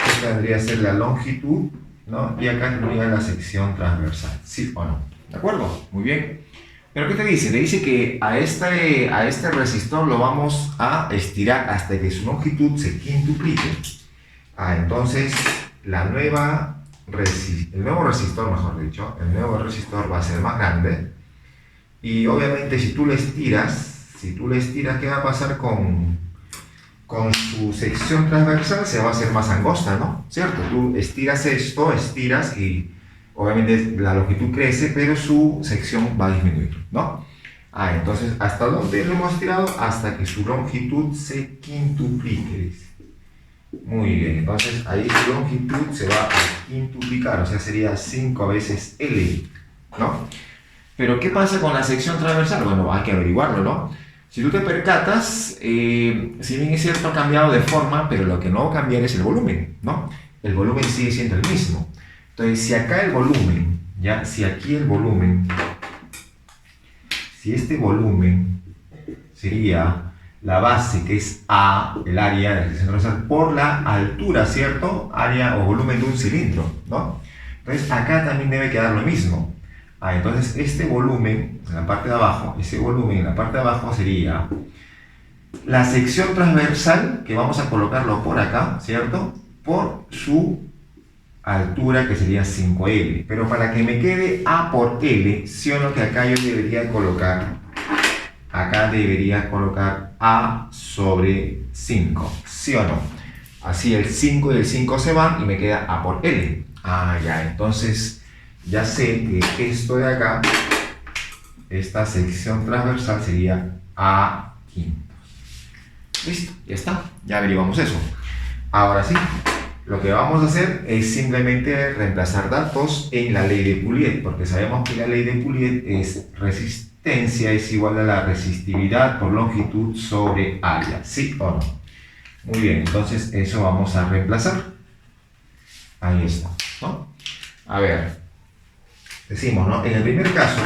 Esta vendría a ser la longitud, ¿no? Y acá tendría la sección transversal, ¿sí o no? ¿De acuerdo? Muy bien. ¿Pero qué te dice? Te dice que a este resistor lo vamos a estirar hasta que su longitud se quintuplique. Entonces, el nuevo resistor, mejor dicho, el nuevo resistor va a ser más grande. Y obviamente si tú lo estiras, ¿qué va a pasar con su sección transversal? Se va a hacer más angosta, ¿no? ¿Cierto? Tú estiras y obviamente la longitud crece, pero su sección va a disminuir, ¿no? Entonces, ¿hasta dónde lo hemos estirado? Hasta que su longitud se quintuplique. Muy bien, entonces ahí su longitud se va a quintuplicar, o sea, sería 5 veces L, ¿no? Pero ¿qué pasa con la sección transversal? Bueno, hay que averiguarlo, ¿no? Si tú te percatas, si bien es cierto ha cambiado de forma, pero lo que no va a cambiar es el volumen, ¿no? El volumen sigue siendo el mismo. Entonces, si acá el volumen, ¿ya? Si aquí el volumen, si este volumen sería la base, que es A, el área de la sección transversal, por la altura, ¿cierto? Área o volumen de un cilindro, ¿no? Entonces, acá también debe quedar lo mismo. Entonces, este volumen en la parte de abajo, ese volumen en la parte de abajo sería la sección transversal, que vamos a colocarlo por acá, ¿cierto? Por su altura, que sería 5L. Pero para que me quede A por L, ¿sí o no? Que acá yo debería colocar, A sobre 5, ¿sí o no? Así el 5 y el 5 se van y me queda A por L. Ya, entonces ya sé que esto de acá, esta sección transversal sería A quintos. Listo, ya está, ya averiguamos eso. Ahora sí, lo que vamos a hacer es simplemente reemplazar datos en la ley de Pouliot, porque sabemos que la ley de Pouliot es resistencia es igual a la resistividad por longitud sobre área, ¿sí o no? Muy bien, entonces eso vamos a reemplazar. Ahí está, ¿no? A ver, decimos, ¿no? En el primer caso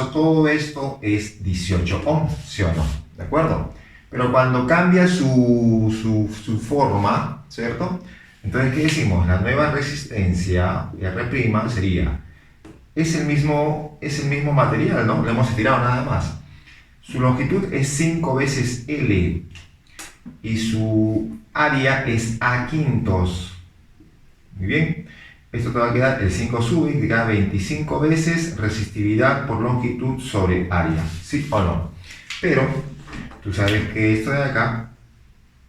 todo esto es 18 ohms, ¿sí o no? ¿De acuerdo? Pero cuando cambia su forma, ¿cierto? Entonces, ¿qué decimos? La nueva resistencia, R', sería, es el mismo material, ¿no? Lo hemos estirado nada más. Su longitud es 5 veces L y su área es A quintos. Muy bien. Esto te va a quedar, el 5 sube, que queda 25 veces resistividad por longitud sobre área, ¿sí o no? Pero tú sabes que esto de acá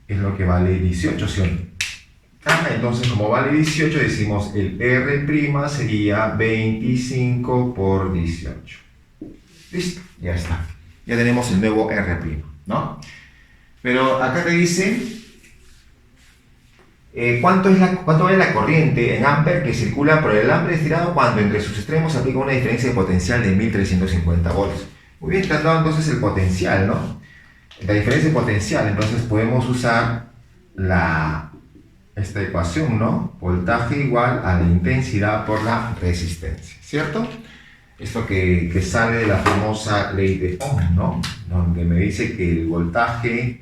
es lo que vale 18, ¿sí o no? Entonces, como vale 18, decimos el R' sería 25 por 18. Listo, ya está. Ya tenemos el nuevo R', ¿no? Pero acá te dice ¿cuánto es la corriente en amper que circula por el alambre estirado cuando entre sus extremos se aplica una diferencia de potencial de 1350 volts? Muy bien, te han dado entonces el potencial, ¿no? La diferencia de potencial, entonces podemos usar esta ecuación, ¿no? Voltaje igual a la intensidad por la resistencia, ¿cierto? Esto que sale de la famosa ley de Ohm, ¿no? Donde me dice que el voltaje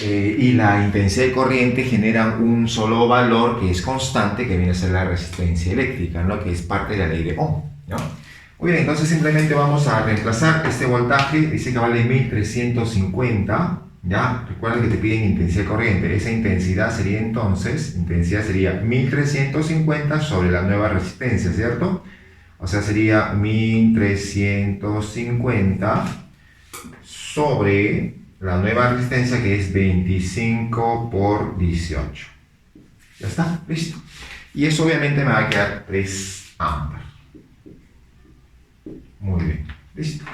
y la intensidad de corriente generan un solo valor que es constante, que viene a ser la resistencia eléctrica, ¿no? Que es parte de la ley de Ohm, ¿no? Muy bien, entonces simplemente vamos a reemplazar este voltaje, dice que vale 1350, ¿ya? Recuerda que te piden intensidad de corriente, esa intensidad sería entonces, 1350 sobre la nueva resistencia, ¿cierto? O sea, sería 1350 sobre la nueva resistencia, que es 25 por 18. Ya está, listo. Y eso obviamente me va a quedar 3 amperes. Muy bien, listo.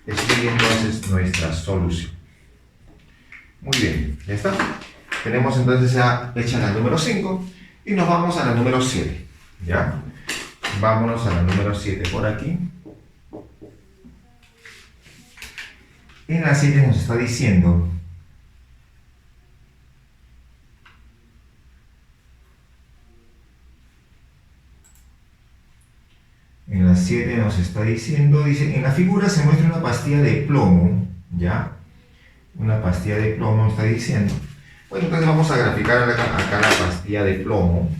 Esta sería entonces nuestra solución. Muy bien, ya está. Tenemos entonces ya hecha la número 5 y nos vamos a la número 7. ¿Ya? Vámonos a la número 7 por aquí. En la 7 nos está diciendo dice, en la figura se muestra una pastilla de plomo, ¿ya? Una pastilla de plomo está diciendo. Bueno, entonces vamos a graficar acá la pastilla de plomo.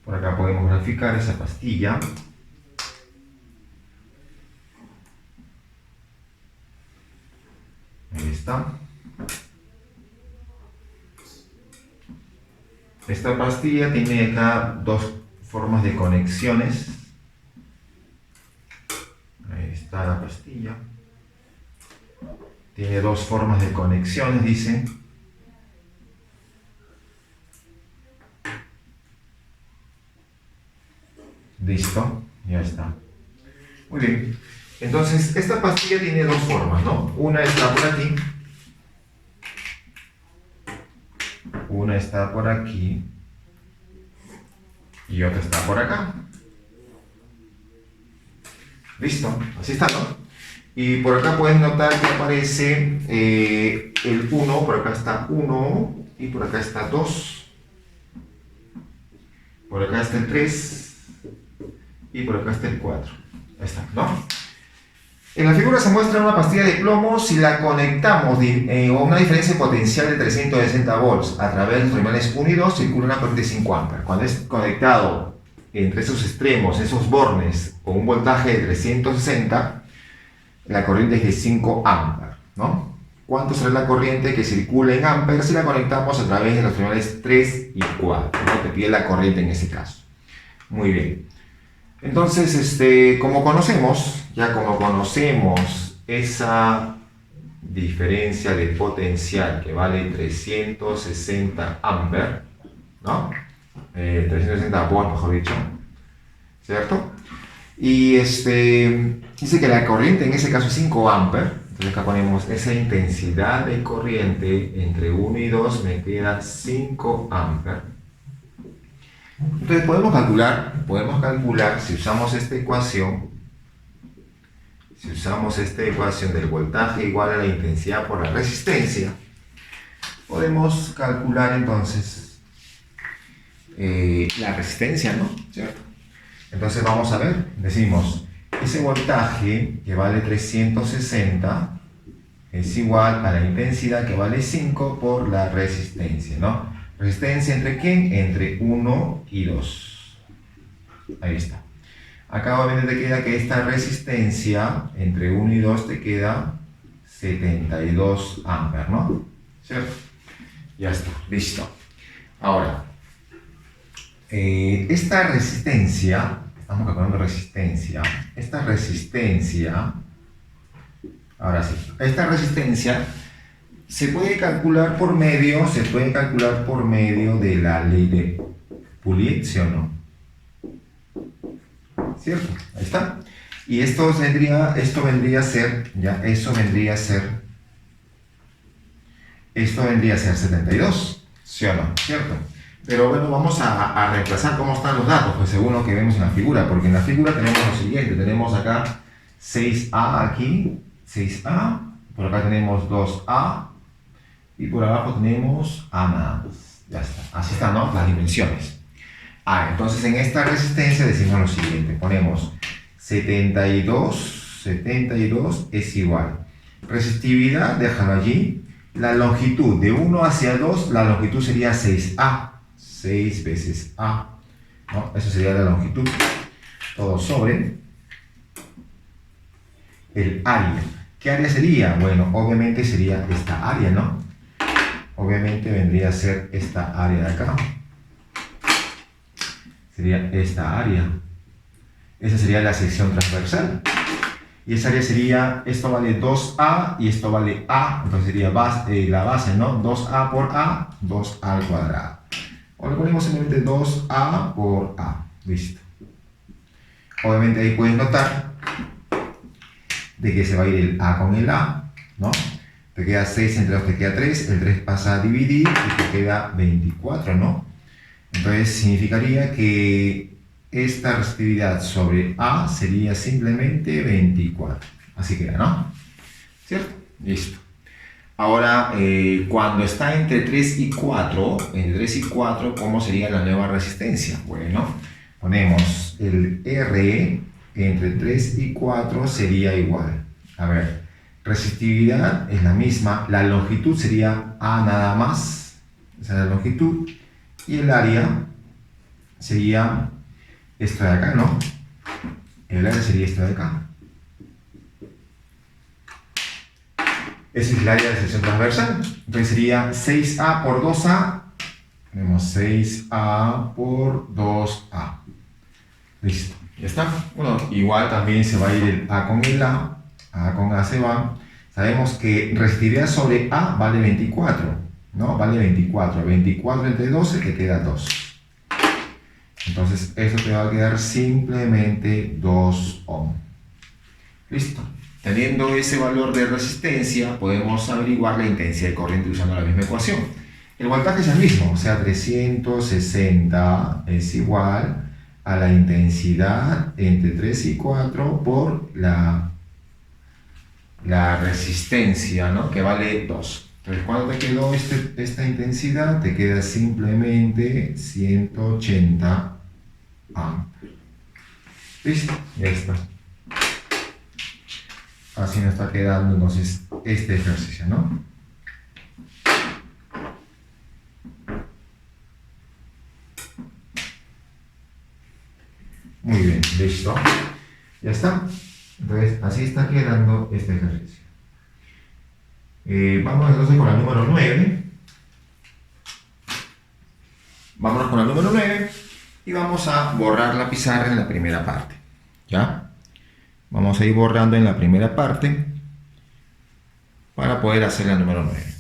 Por acá podemos graficar esa pastilla. Ahí está. Esta pastilla tiene acá dos formas de conexiones. Ahí está la pastilla. Tiene dos formas de conexiones, dice. Listo, ya está. Muy bien. Entonces, esta pastilla tiene dos formas, ¿no? Una está por aquí. Una está por aquí. y otra está por acá. Listo, así está, ¿no? Y por acá puedes notar que aparece el 1, por acá está 1 y por acá está 2. Por acá está el 3 y por acá está el 4. Ahí está, ¿no? En la figura se muestra una pastilla de plomo. Si la conectamos a una diferencia potencial de 360 volts a través de los terminales 1 y 2, circula una corriente de 5 amperes. Cuando es conectado entre esos extremos, esos bornes, con un voltaje de 360, la corriente es de 5 amperes, ¿no? ¿Cuánto será la corriente que circula en amperes si la conectamos a través de los terminales 3 y 4? ¿No? Te pide la corriente en ese caso. Muy bien. Entonces, como conocemos esa diferencia de potencial que vale 360 amperes, ¿no? 360 volts, mejor dicho, ¿cierto? Y dice que la corriente en ese caso es 5 amperes. Entonces acá ponemos esa intensidad de corriente entre 1 y 2 me queda 5 amperes. Entonces podemos calcular si usamos esta ecuación del voltaje igual a la intensidad por la resistencia, podemos calcular entonces la resistencia, ¿no? ¿Cierto? Entonces vamos a ver, decimos, ese voltaje que vale 360 es igual a la intensidad que vale 5 por la resistencia, ¿no? ¿Resistencia entre quién? Entre 1 y 2. Ahí está. Acá obviamente te queda que esta resistencia entre 1 y 2 te queda 72 amperes, ¿no? ¿Cierto? Ya está, listo. Ahora, esta resistencia, estamos calculando resistencia, ahora sí, esta resistencia se puede calcular por medio de la ley de Pauli, ¿sí o no? ¿Cierto? Ahí está. Y esto vendría a ser 72, ¿sí o no? ¿Cierto? Pero bueno, vamos a reemplazar cómo están los datos, pues según lo que vemos en la figura, porque en la figura tenemos lo siguiente, tenemos acá 6A aquí, 6A, por acá tenemos 2A, y por abajo tenemos A nada más. Ya está, así están, ¿no? Las dimensiones. Entonces en esta resistencia decimos lo siguiente, ponemos 72 es igual. Resistividad, déjalo allí. La longitud de 1 hacia 2, la longitud sería 6A. 6 veces A, ¿no? Eso sería la longitud. Todo sobre el área. ¿Qué área sería? Bueno, obviamente sería esta área, ¿no? Obviamente vendría a ser esta área de acá. Sería esta área. Esa sería la sección transversal. Y esa área sería, esto vale 2A y esto vale A. Entonces sería la base, ¿no? 2A por A, 2A al cuadrado. O le ponemos simplemente 2A por A. Listo. Obviamente ahí puedes notar de que se va a ir el A con el A, ¿no? Te queda 6 entre 2, te queda 3. El 3 pasa a dividir y te queda 24, ¿no? Entonces significaría que esta resistividad sobre A sería simplemente 24. Así queda, ¿no? ¿Cierto? Listo. Ahora, cuando está entre 3 y 4, ¿cómo sería la nueva resistencia? Bueno, ponemos el R entre 3 y 4 sería igual. A ver, resistividad es la misma, la longitud sería A nada más, esa es la longitud, y el área sería esto de acá, ¿no? El área sería esto de acá. Esa es el área de sección transversal. Entonces sería 6A por 2A. Tenemos 6A por 2A. Listo. Ya está. Bueno, igual también se va a ir el A con el A. A con A se va. Sabemos que resistividad sobre A vale 24. ¿No? Vale 24. 24 entre 12 te queda 2. Entonces esto te va a quedar simplemente 2 ohm. Listo. Teniendo ese valor de resistencia, podemos averiguar la intensidad de corriente usando la misma ecuación. El voltaje es el mismo, o sea, 360 es igual a la intensidad entre 3 y 4 por la resistencia, ¿no? Que vale 2. Entonces, ¿cuánto te quedó esta intensidad? Te queda simplemente 180 amperes. ¿Listo? Ya está. Así nos está quedando entonces este ejercicio, ¿no? Muy bien, listo. Ya está. Entonces, así está quedando este ejercicio. Vamos entonces con la número 9. Vámonos con la número 9 y vamos a borrar la pizarra en la primera parte. ¿Ya? Vamos a ir borrando en la primera parte para poder hacer la número 9.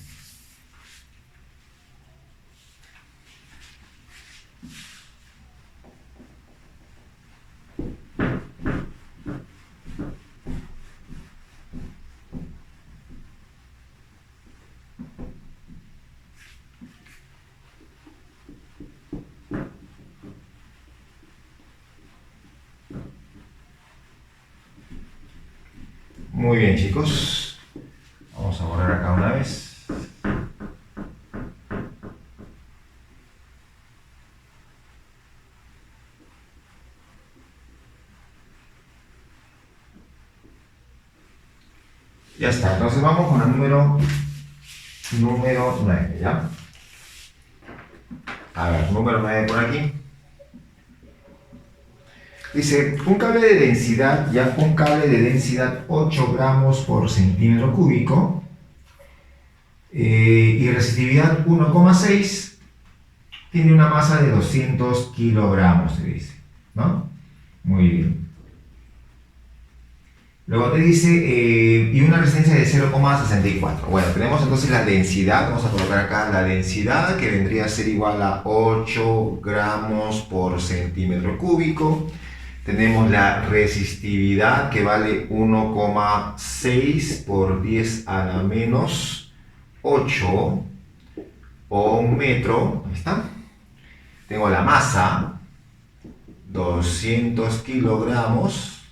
Muy bien, chicos. Vamos a borrar acá una vez. Ya está. Entonces vamos con la número 9, ¿ya? A ver, número 9 por aquí. Dice, un cable de densidad 8 gramos por centímetro cúbico y resistividad 1,6 tiene una masa de 200 kilogramos, se dice, ¿no? Muy bien. Luego te dice, y una resistencia de 0,64. Bueno, tenemos entonces la densidad, vamos a colocar acá la densidad que vendría a ser igual a 8 gramos por centímetro cúbico. Tenemos la resistividad que vale 1,6 por 10 a la menos 8 o un metro. Ahí está. Tengo la masa, 200 kilogramos.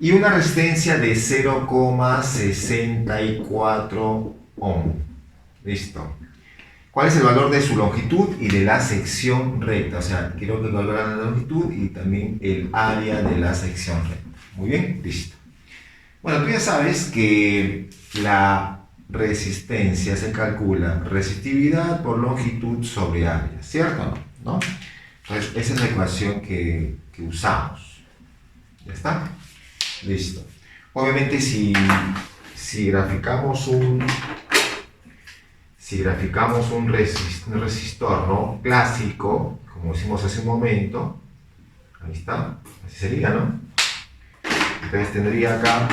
Y una resistencia de 0,64 ohm. Listo. ¿Cuál es el valor de su longitud y de la sección recta? O sea, quiero que calculen la longitud y también el área de la sección recta. Muy bien, listo. Bueno, tú ya sabes que la resistencia se calcula resistividad por longitud sobre área, ¿cierto? ¿No? Entonces, esa es la ecuación que usamos. ¿Ya está? Listo. Obviamente, si graficamos un resistor, ¿no? Clásico, como hicimos hace un momento, ahí está, así sería, ¿no? Entonces tendría acá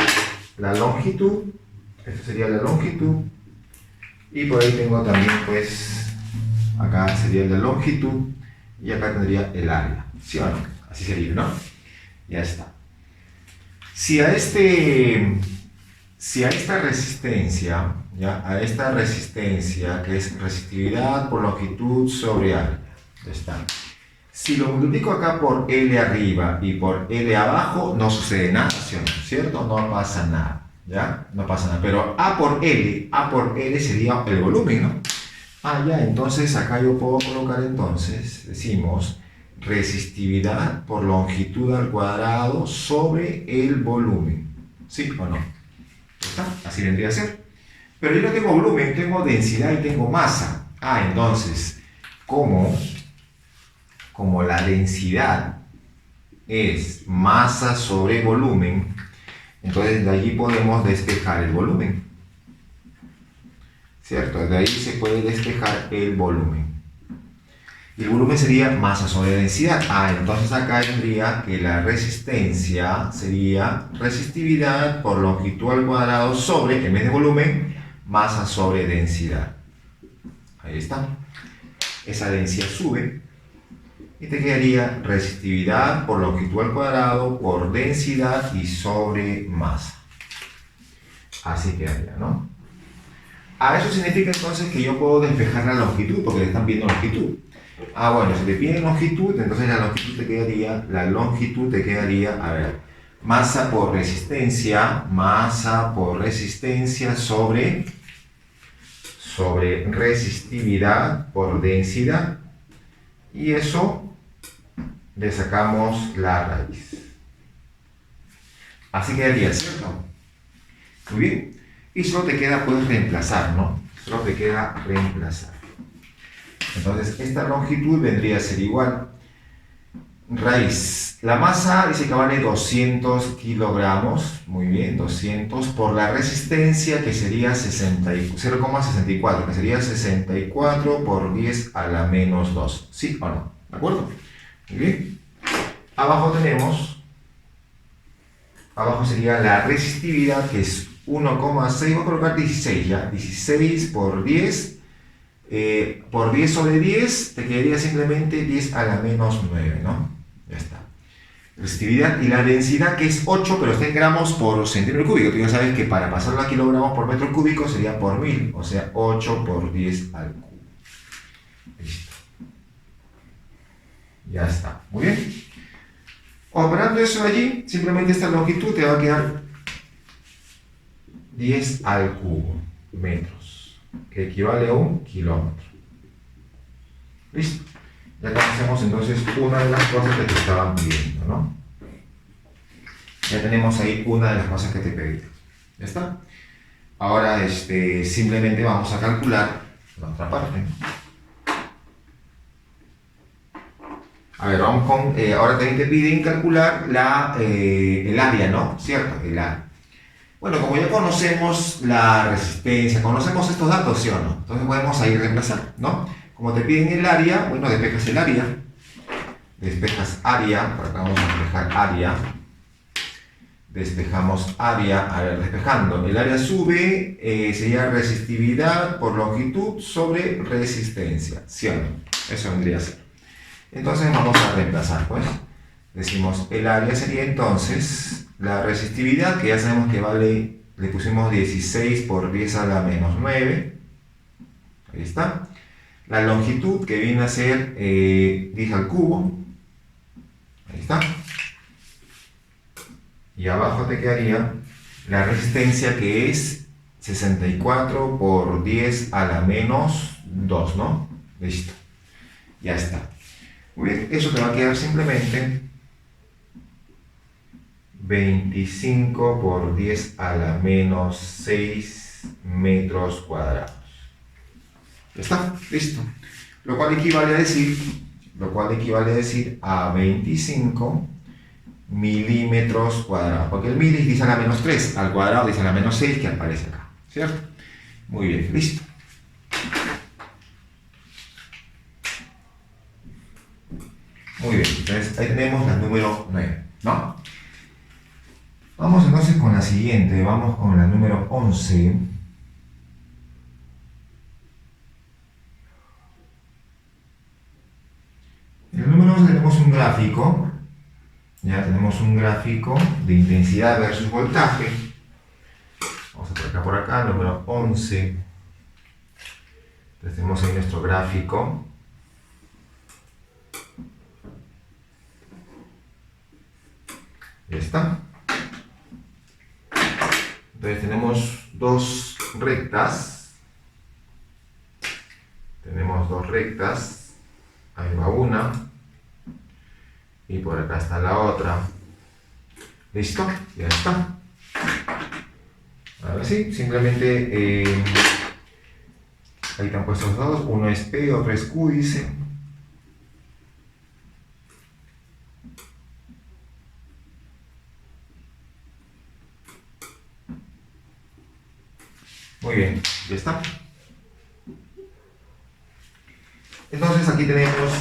la longitud, esto sería la longitud, y por ahí tengo también, pues, acá sería la longitud, y acá tendría el área, ¿sí o no? Así sería, ¿no? Ya está. Si a esta resistencia, ¿ya? A esta resistencia, que es resistividad por longitud sobre área, ya está. Si lo multiplico acá por L arriba y por L abajo, no sucede nada, ¿cierto? No pasa nada, ¿ya? No pasa nada. Pero A por L sería el volumen, ¿no? Ah, ya, entonces acá yo puedo colocar entonces, decimos, resistividad por longitud al cuadrado sobre el volumen. ¿Sí o no? ¿Está? Así vendría a ser. Pero yo no tengo volumen, tengo densidad y tengo masa. Ah, entonces, como la densidad es masa sobre volumen, entonces de allí podemos despejar el volumen. ¿Cierto? De ahí se puede despejar el volumen. Y el volumen sería masa sobre densidad. Ah, entonces acá tendría que la resistencia sería resistividad por longitud al cuadrado sobre, en vez de volumen, masa sobre densidad. Ahí está. Esa densidad sube y te quedaría resistividad por longitud al cuadrado por densidad y sobre masa. Así quedaría, ¿no? A eso significa entonces que yo puedo despejar la longitud, porque le están pidiendo longitud. Bueno, si te piden longitud, entonces la longitud te quedaría, a ver, masa por resistencia sobre resistividad por densidad, y eso le sacamos la raíz. Así quedaría, ¿cierto? Muy bien. Y solo te queda, pues, reemplazar, ¿no? Solo te queda reemplazar. Entonces, esta longitud vendría a ser igual. Raíz. La masa dice que vale 200 kilogramos. Muy bien, 200 por la resistencia, que sería 0,64, que sería 64 por 10 a la menos 2. ¿Sí o no? ¿De acuerdo? Muy bien. Abajo sería la resistividad, que es 1,6, voy a colocar 16 ya, 16 por 10, por 10 sobre 10, te quedaría simplemente 10 a la menos 9, ¿no? Ya está. Resistividad y la densidad, que es 8, pero está en gramos por centímetro cúbico. Tú ya sabes que para pasarlo a kilogramos por metro cúbico sería por 1000, o sea, 8 por 10 al cubo. Listo. Ya está. Muy bien. Operando eso allí, simplemente esta longitud te va a quedar 10 al cubo metros, que equivale a 1 kilómetro. Listo. Ya conocemos entonces una de las cosas que te estaban pidiendo, ¿no? Ya tenemos ahí una de las cosas que te pedí. ¿Ya está? Ahora simplemente vamos a calcular la otra parte. A ver, vamos con, ahora también te piden calcular el área, ¿no? ¿Cierto? El área. Bueno, como ya conocemos la resistencia, conocemos estos datos, ¿sí o no? Entonces podemos ahí reemplazar, ¿no? Como te piden el área, bueno, despejas el área. Despejas área, por acá vamos a despejar área. Despejamos área, a ver, despejando. El área sube, sería resistividad por longitud sobre resistencia, ¿sí o no? Eso vendría a ser. Entonces vamos a reemplazar, pues. Decimos, el área sería entonces la resistividad, que ya sabemos que vale, le pusimos 16 por 10 a la menos 9. Ahí está. La longitud, que viene a ser 10 al cubo. Ahí está. Y abajo te quedaría la resistencia, que es 64 por 10 a la menos 2, ¿no? Listo. Ya está. Muy bien, eso te va a quedar simplemente 25 por 10 a la menos 6 metros cuadrados. ¿Ya está? Listo. Lo cual equivale a decir a 25 milímetros cuadrados. Porque el mil es 10 a la menos 3, al cuadrado 10 a la menos 6, que aparece acá. ¿Cierto? Muy bien, listo. Muy bien, entonces ahí tenemos la número 9, ¿no? Vamos entonces con la siguiente, vamos con la número 11. En el número 11 tenemos un gráfico, ya tenemos un gráfico de intensidad versus voltaje. Vamos a por acá, número 11. Entonces tenemos ahí nuestro gráfico. Ya está. Entonces tenemos dos rectas. Ahí va una. Y por acá está la otra. ¿Listo? Ya está. Ahora sí, simplemente ahí están puestos dos. Uno es P, otro es Q, dice. Muy bien, ya está. Entonces aquí tenemos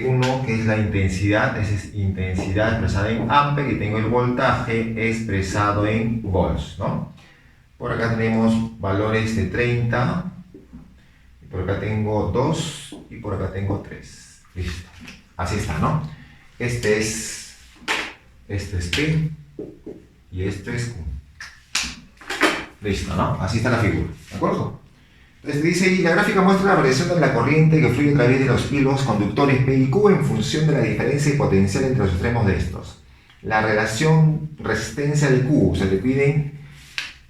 uno que es la intensidad, esa es intensidad expresada en amperes, y tengo el voltaje expresado en volts, ¿no? Por acá tenemos valores de 30, y por acá tengo 2, y por acá tengo 3. Listo. Así está, ¿no? Este es P, y este es Q. Listo, ¿no? Así está la figura, ¿de acuerdo? Entonces dice, y la gráfica muestra la variación de la corriente que fluye a través de los hilos conductores P y Q en función de la diferencia de potencial entre los extremos de estos. La relación resistencia de Q, se te piden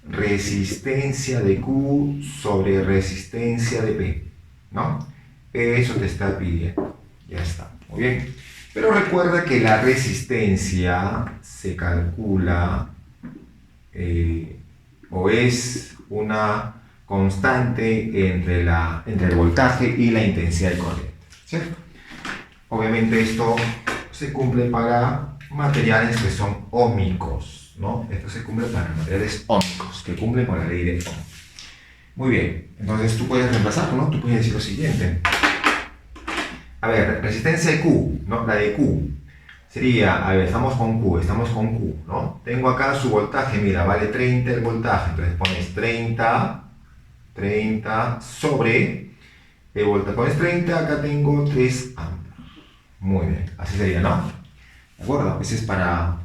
resistencia de Q sobre resistencia de P, ¿no? Eso te está pidiendo. Ya está, muy bien. Pero recuerda que la resistencia se calcula o es una constante entre el voltaje y la intensidad de corriente, ¿cierto? Obviamente esto se cumple para materiales que son óhmicos, ¿no? Esto se cumple para materiales óhmicos, que cumplen con la ley de Ohm. Muy bien, entonces tú puedes reemplazar, ¿no? Tú puedes decir lo siguiente. A ver, resistencia de Q, ¿no? La de Q sería, a ver, estamos con Q, ¿no? Tengo acá su voltaje, mira, vale 30 el voltaje, entonces pones 30 sobre el voltaje, pones 30, acá tengo 3 amperes. Muy bien, así sería, ¿no? ¿De acuerdo? Ese es para,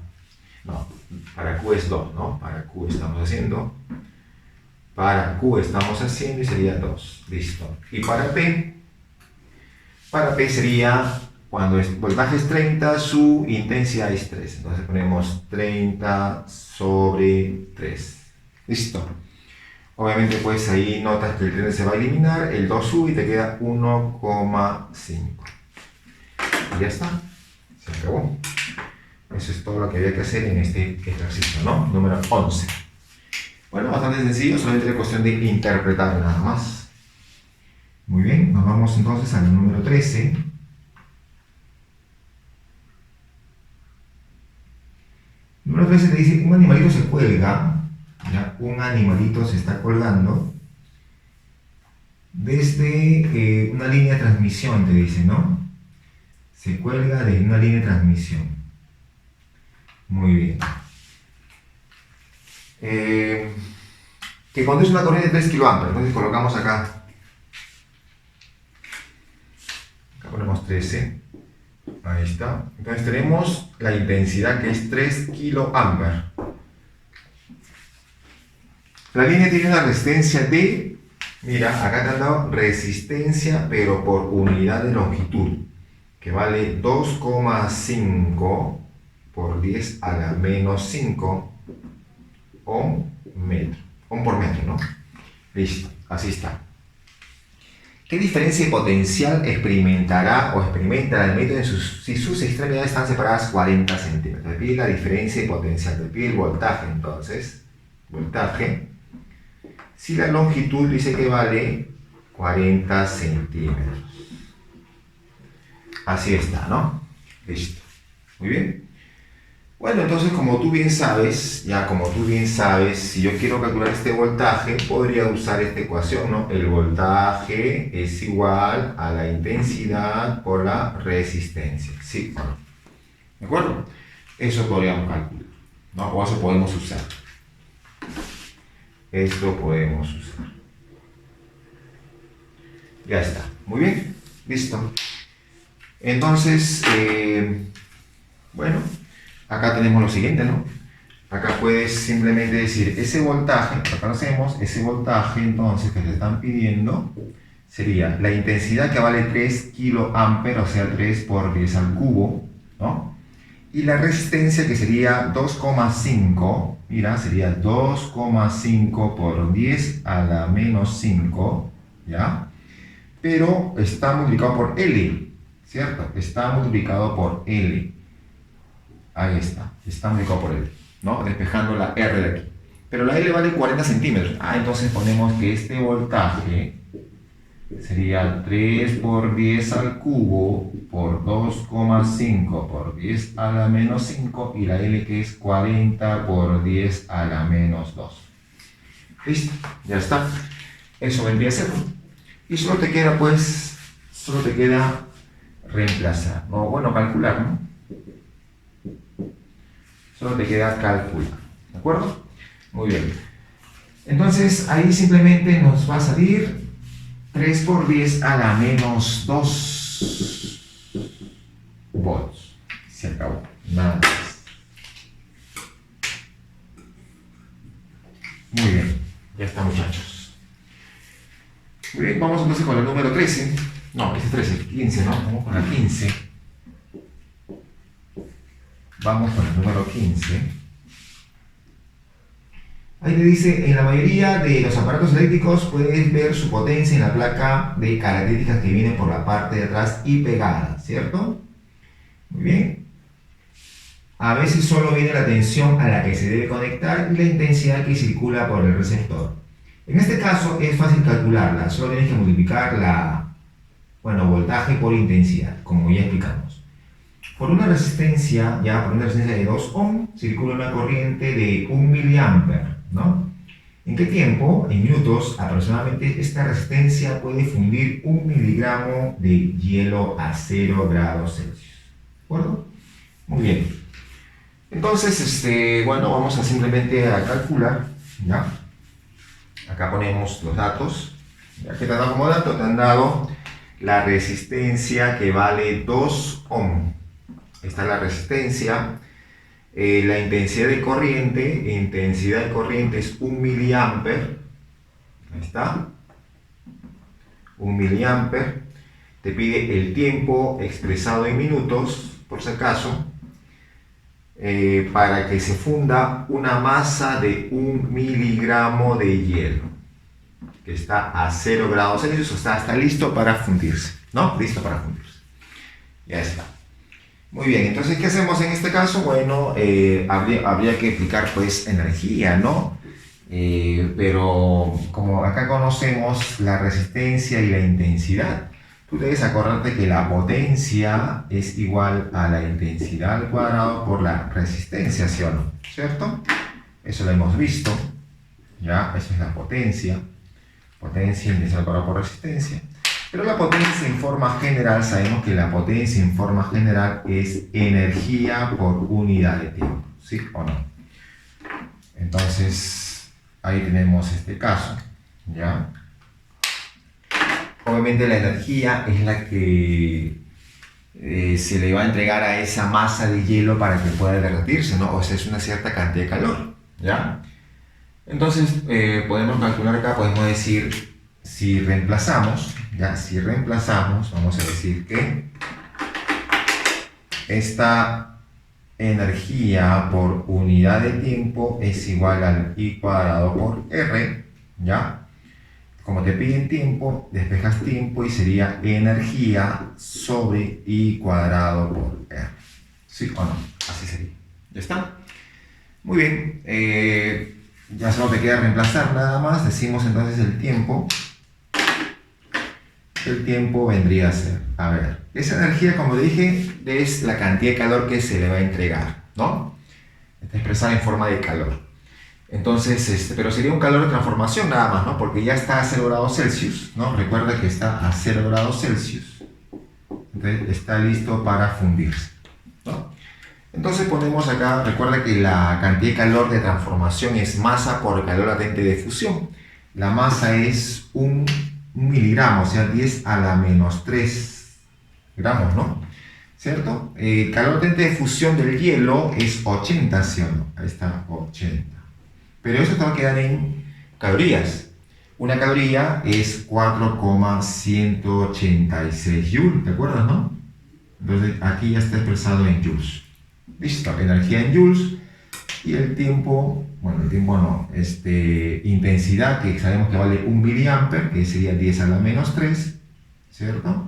no, para Q es 2, ¿no? Para Q estamos haciendo y sería 2, listo. Y para P sería, cuando el voltaje es 30, su intensidad es 3. Entonces ponemos 30 sobre 3. Listo. Obviamente pues ahí notas que el 30 se va a eliminar, el 2 sube y te queda 1,5. Y ya está. Se acabó. Eso es todo lo que había que hacer en este ejercicio, ¿no? Número 11. Bueno, bastante sencillo, solamente es cuestión de interpretar nada más. Muy bien, nos vamos entonces al número 13. Número 13 te dice, un animalito se cuelga, ¿ya? Un animalito se está colgando desde una línea de transmisión, te dice, ¿no? Se cuelga desde una línea de transmisión. Muy bien. Que conduce una corriente de 3 kA, entonces colocamos acá. Acá ponemos 13. Ahí está. Entonces tenemos la intensidad que es 3 kA. La línea tiene una resistencia de, mira, acá te han dado resistencia, pero por unidad de longitud, que vale 2,5 por 10 a la menos 5 ohm por metro, ¿no? Listo, así está. ¿Qué diferencia de potencial experimenta el método si sus extremidades están separadas 40 centímetros? Te pide la diferencia de potencial, te pide el voltaje, entonces, voltaje, si la longitud dice que vale 40 centímetros. Así está, ¿no? Listo. Muy bien. Bueno, entonces como tú bien sabes, si yo quiero calcular este voltaje, podría usar esta ecuación, ¿no? El voltaje es igual a la intensidad por la resistencia, ¿sí o no? ¿De acuerdo? Eso podríamos calcular, ¿no? O eso podemos usar. Esto podemos usar. Ya está. Muy bien. Listo. Entonces, bueno. Acá tenemos lo siguiente, ¿no? Acá puedes simplemente decir, ese voltaje, acá lo hacemos, ese voltaje entonces que te están pidiendo sería la intensidad que vale 3 kA, o sea 3 por 10 al cubo, ¿no? Y la resistencia que sería 2,5, mira, sería 2,5 por 10 a la menos 5, ¿ya? Pero está multiplicado por L, ¿cierto? Está multiplicado por L. Ahí está multiplicado por L, ¿no? Despejando la R de aquí. Pero la L vale 40 centímetros. Entonces ponemos que este voltaje sería 3 por 10 al cubo por 2,5 por 10 a la menos 5 y la L que es 40 por 10 a la menos 2. Listo, ya está. Eso vendría a ser. Y solo te queda reemplazar, ¿no? Bueno, calcular, ¿no? Solo te queda calcular, ¿de acuerdo? Muy bien. Entonces ahí simplemente nos va a salir 3 por 10 a la menos 2 volts. Se acabó. Nada más. Muy bien. Ya está, muchachos. Muy bien, vamos entonces con la número 13. No, ese es 13, 15, ¿no? Vamos con la 15. Vamos con el número 15. Ahí te dice, en la mayoría de los aparatos eléctricos puedes ver su potencia en la placa de características que viene por la parte de atrás y pegada, ¿cierto? Muy bien. A veces solo viene la tensión a la que se debe conectar y la intensidad que circula por el receptor. En este caso es fácil calcularla, solo tienes que multiplicar voltaje por intensidad, como ya explicamos. Por una resistencia de 2 ohm, circula una corriente de 1 miliampere, ¿no? ¿En qué tiempo? En minutos aproximadamente esta resistencia puede fundir 1 miligramo de hielo a 0 grados Celsius. ¿De acuerdo? Muy bien. Entonces, vamos a simplemente a calcular, ¿ya? Acá ponemos los datos. Ya que te han dado como dato, te han dado la resistencia que vale 2 ohm. Esta es la resistencia. La intensidad de corriente es 1 miliampere. Ahí está. 1 miliampere. Te pide el tiempo expresado en minutos, por si acaso, para que se funda una masa de 1 miligramo de hielo, que está a 0 grados Celsius, o sea, está listo para fundirse, ¿no? Listo para fundirse. Ya está. Muy bien, entonces, ¿qué hacemos en este caso? Bueno, habría que aplicar, pues, energía, ¿no? Pero como acá conocemos la resistencia y la intensidad, tú debes acordarte que la potencia es igual a la intensidad al cuadrado por la resistencia, ¿sí o no? ¿Cierto? Eso lo hemos visto, ¿ya? Eso es la potencia. Potencia, intensidad al cuadrado por resistencia. Pero la potencia en forma general, sabemos que la potencia en forma general es energía por unidad de tiempo, ¿sí o no? Entonces, ahí tenemos este caso, ¿ya? Obviamente la energía es la que se le va a entregar a esa masa de hielo para que pueda derretirse, ¿no? O sea, es una cierta cantidad de calor, ¿ya? Entonces, podemos calcular acá, podemos decir, si reemplazamos, vamos a decir que esta energía por unidad de tiempo es igual al I cuadrado por R, ¿ya? Como te piden tiempo, despejas tiempo y sería energía sobre I cuadrado por R. ¿Sí o no? Así sería. ¿Ya está? Muy bien. Ya solo te queda reemplazar nada más. Decimos entonces el tiempo. El tiempo vendría a ser, a ver, esa energía, como dije, es la cantidad de calor que se le va a entregar, ¿no? Está expresada en forma de calor. Entonces, pero sería un calor de transformación nada más, ¿no? Porque ya está a 0 grados Celsius, ¿no? Recuerda que está a 0 grados Celsius. Entonces, está listo para fundirse, ¿no? Entonces ponemos acá, recuerda que la cantidad de calor de transformación es masa por calor latente de fusión. La masa es un miligramo, o sea, 10 a la menos 3 gramos, ¿no? ¿Cierto? El calor latente de fusión del hielo es 80, ¿sí o no? Ahí está, 80. Pero eso te va a quedar en calorías. Una caloría es 4,186 joules, ¿te acuerdas, no? Entonces aquí ya está expresado en joules. Listo, energía en joules. Y el tiempo, bueno, el tiempo no, intensidad, que sabemos que vale 1 miliampere, que sería 10 a la menos 3, ¿cierto?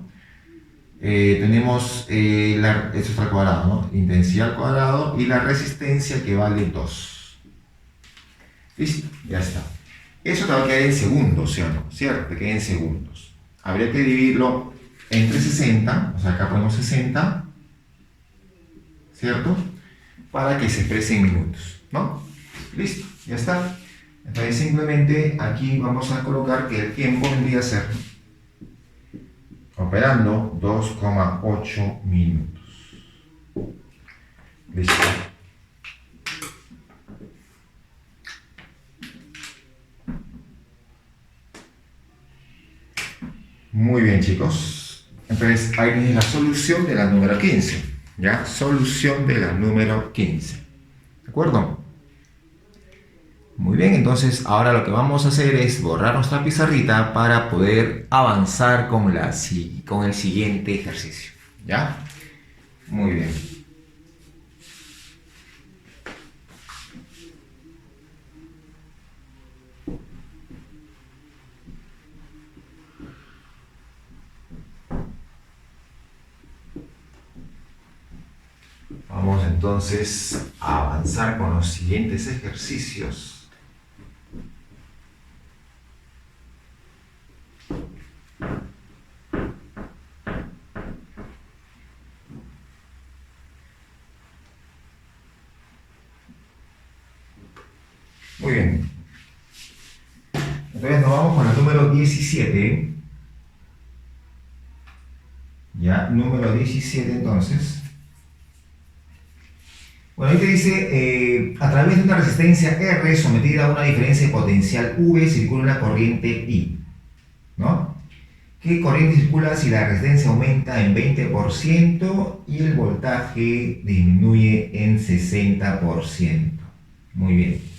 Tenemos, esto está al cuadrado, ¿no? Intensidad al cuadrado y la resistencia que vale 2. Listo, ya está. Eso te va a quedar en segundos, ¿sí o no? ¿Cierto? Te queda en segundos. Habría que dividirlo entre 60, o sea, acá ponemos 60, ¿cierto? Para que se exprese en minutos, ¿no? Listo, ya está. Entonces simplemente aquí vamos a colocar que el tiempo vendría a ser, operando, 2,8 minutos. Listo. Muy bien, chicos. Entonces ahí tienes la solución de la número 15. ¿Ya? Solución de la número 15. ¿De acuerdo? Muy Muy bien, entonces ahora lo que vamos a hacer es borrar nuestra pizarrita para poder avanzar con el siguiente ejercicio. ¿Ya? Muy bien. Vamos entonces a avanzar con los siguientes ejercicios. Muy bien. Entonces nos vamos con el número 17. Ya, número 17 entonces. Bueno, ahí te dice, a través de una resistencia R sometida a una diferencia de potencial V circula una corriente I, ¿no? ¿Qué corriente circula si la resistencia aumenta en 20% y el voltaje disminuye en 60%? Muy bien.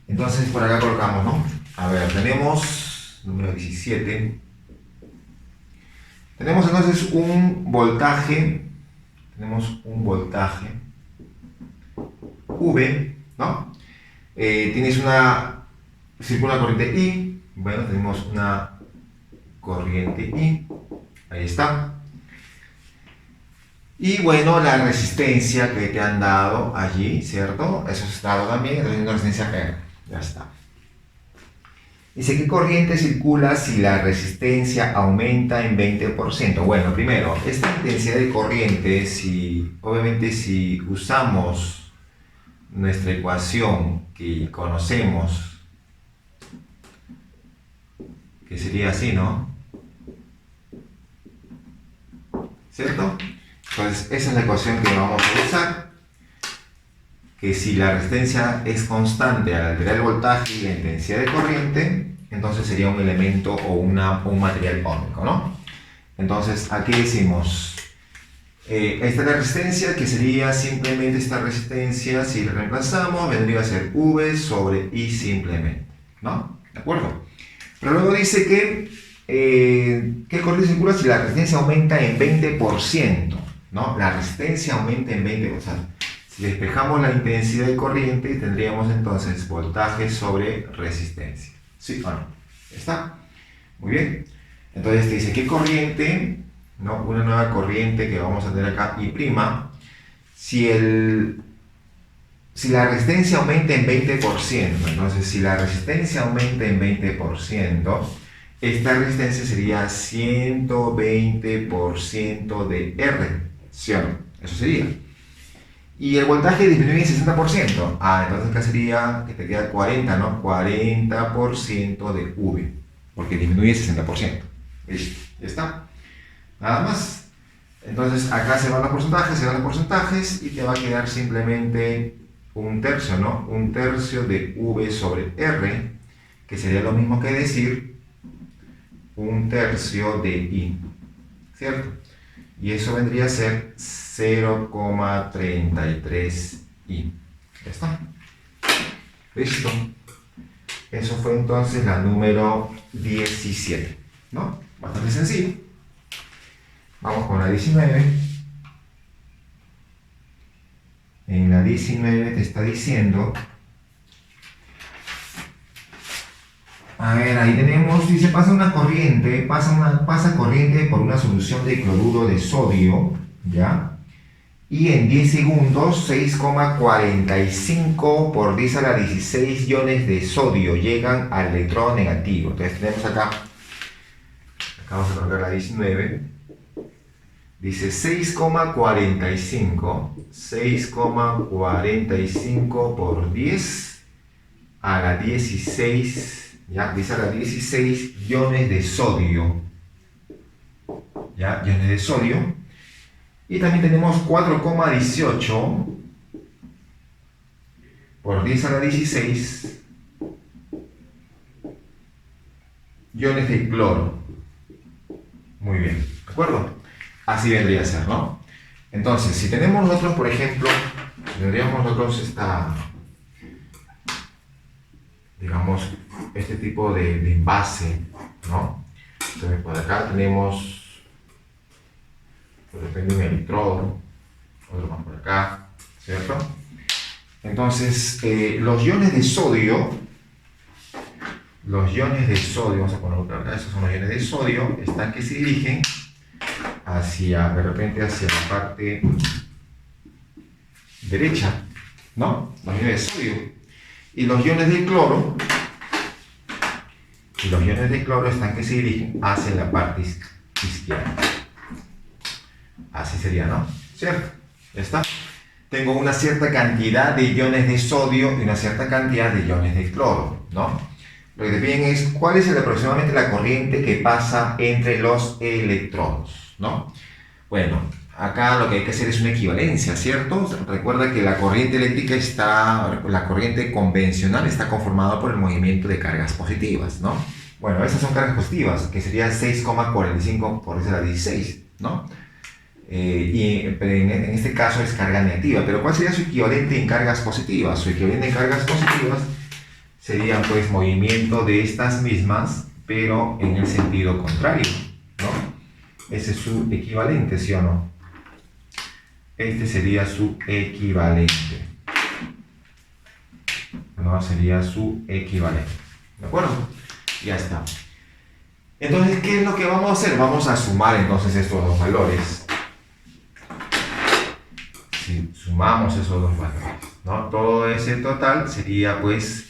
Entonces por acá colocamos, ¿no? A ver, tenemos número 17. Tenemos entonces un voltaje. V, ¿no? Circula una corriente I. Bueno, tenemos una corriente I. Ahí está. Y bueno, la resistencia que te han dado allí, ¿cierto? Eso es dado también, entonces una resistencia R. Ya está. Dice, ¿qué corriente circula si la resistencia aumenta en 20%? Bueno, primero, esta intensidad de corriente, obviamente si usamos nuestra ecuación que conocemos, que sería así, ¿no? ¿Cierto? Entonces, esa es la ecuación que vamos a usar, que si la resistencia es constante al alterar el voltaje y la intensidad de corriente, entonces sería un elemento o un material ómico, ¿no? Entonces, aquí decimos, esta es la resistencia, que sería simplemente esta resistencia, si la reemplazamos, vendría a ser V sobre I simplemente, ¿no? ¿De acuerdo? Pero luego dice que, ¿qué corriente circula si la resistencia aumenta en 20%? ¿No? La resistencia aumenta en 20%. O sea, si despejamos la intensidad de corriente, tendríamos entonces voltaje sobre resistencia. ¿Sí o no? ¿Está? Muy bien. Entonces te dice, ¿qué corriente? ¿No? Una nueva corriente que vamos a tener acá, I', si la resistencia aumenta en 20%, entonces si la resistencia aumenta en 20%, esta resistencia sería 120% de R, ¿sí o no? Eso sería. Y el voltaje disminuye en 60%, entonces acá sería que te queda 40, ¿no? 40% de V, porque disminuye 60%. ¿Listo? Ya está. Nada más. Entonces acá se van los porcentajes y te va a quedar simplemente un tercio, ¿no? Un tercio de V sobre R, que sería lo mismo que decir un tercio de I, ¿cierto? Y eso vendría a ser 0,33 I. Ya está. Listo. Eso fue entonces la número 17, ¿no? Bastante sencillo. Vamos con la 19. En la 19 te está diciendo, a ver, ahí tenemos, dice, pasa corriente por una solución de cloruro de sodio, ¿ya? Y en 10 segundos, 6,45 por 10 a la 16 iones de sodio llegan al electrodo negativo. Entonces tenemos acá vamos a colocar la 19. Dice 6,45 por 10 a la 16, ¿ya? Dice a la 16 iones de sodio, ¿ya? Iones de sodio. Y también tenemos 4,18 por 10 a la 16 iones de cloro. Muy bien, ¿de acuerdo? Así vendría a ser, ¿no? Entonces, si tenemos nosotros, por ejemplo, tendríamos nosotros digamos, este tipo de envase, ¿no? Entonces por acá tenemos, de repente, un electrodo, otro más por acá, ¿cierto? Entonces, los iones de sodio, vamos a ponerlo acá, estos son los iones de sodio, están que se dirigen hacia, de repente, hacia la parte derecha, ¿no? Los iones de sodio. Y los iones de cloro, están que se dirigen hacia la parte izquierda. Así sería, ¿no? ¿Cierto? Ya está. Tengo una cierta cantidad de iones de sodio y una cierta cantidad de iones de cloro, ¿no? Lo que te piden es cuál es aproximadamente la corriente que pasa entre los electrodos, ¿no? Bueno, acá lo que hay que hacer es una equivalencia, ¿cierto? Recuerda que la corriente eléctrica la corriente convencional está conformada por el movimiento de cargas positivas, ¿no? Bueno, esas son cargas positivas, que sería 6,45 por 10 a la 16, ¿no? Pero en este caso es carga negativa. Pero ¿cuál sería su equivalente en cargas positivas? Su equivalente en cargas positivas sería, pues, movimiento de estas mismas, pero en el sentido contrario, ¿no? Ese es su equivalente, ¿sí o no? Este sería su equivalente, ¿no? Sería su equivalente, ¿de acuerdo? Ya está. Entonces, ¿qué es lo que vamos a hacer? Vamos a sumar entonces estos dos valores. Si sumamos esos dos valores, ¿no? Todo ese total sería, pues,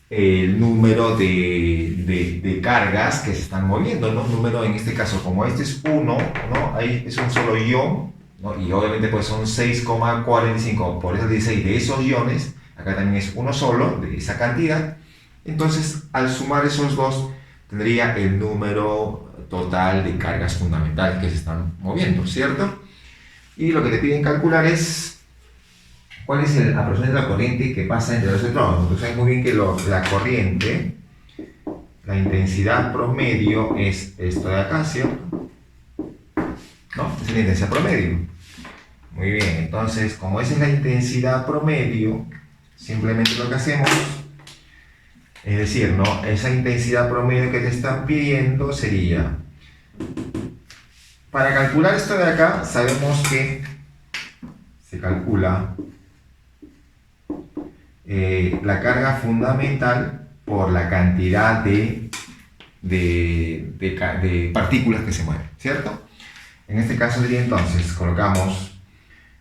el número de cargas que se están moviendo, ¿no? Número, en este caso, como este es 1, ¿no? Ahí es un solo ion, ¿no? Y obviamente, pues, son 6,45 por eso 16 de esos iones. Acá también es uno solo de esa cantidad. Entonces, al sumar esos dos, tendría el número total de cargas fundamentales que se están moviendo, ¿cierto? Y lo que te piden calcular es cuál es aproximadamente la corriente que pasa entre los electrodos. Entonces sabes muy bien que la corriente, la intensidad promedio es esto de acá, ¿cierto? ¿No? Esa es la intensidad promedio. Muy bien, entonces como esa es la intensidad promedio, simplemente lo que hacemos es decir, ¿no? Esa intensidad promedio que te están pidiendo sería... Para calcular esto de acá, sabemos que se calcula la carga fundamental por la cantidad de partículas que se mueven, ¿cierto? En este caso sería entonces, colocamos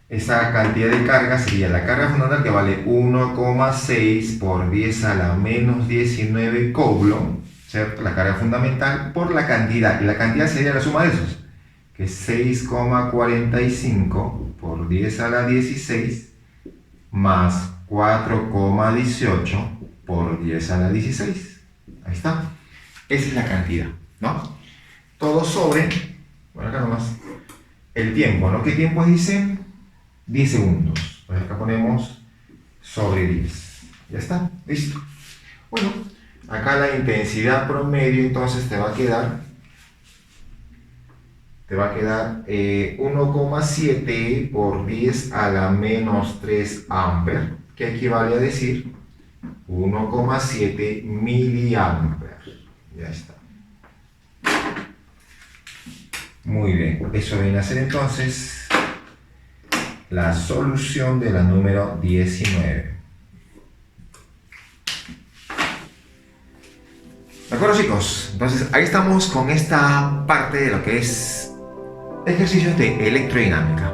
esa cantidad de carga, sería la carga fundamental que vale 1,6 por 10 a la menos 19 coulomb, ¿cierto? La carga fundamental por la cantidad, y la cantidad sería la suma de esos, que es 6,45 por 10 a la 16 más 4,18 por 10 a la 16. Ahí está. Esa es la cantidad, ¿no? Todo sobre, bueno, acá nomás, el tiempo, ¿no? ¿Qué tiempo dicen? 10 segundos. Pues acá ponemos sobre 10. Ya está, listo. Bueno, acá la intensidad promedio entonces te va a quedar 1,7 por 10 a la menos 3 amperes, que equivale a decir 1,7 miliamperes. Ya está. Muy bien, eso viene a ser entonces la solución de la número 19. ¿De acuerdo, chicos? Entonces ahí estamos con esta parte de lo que es ejercicios de electrodinámica.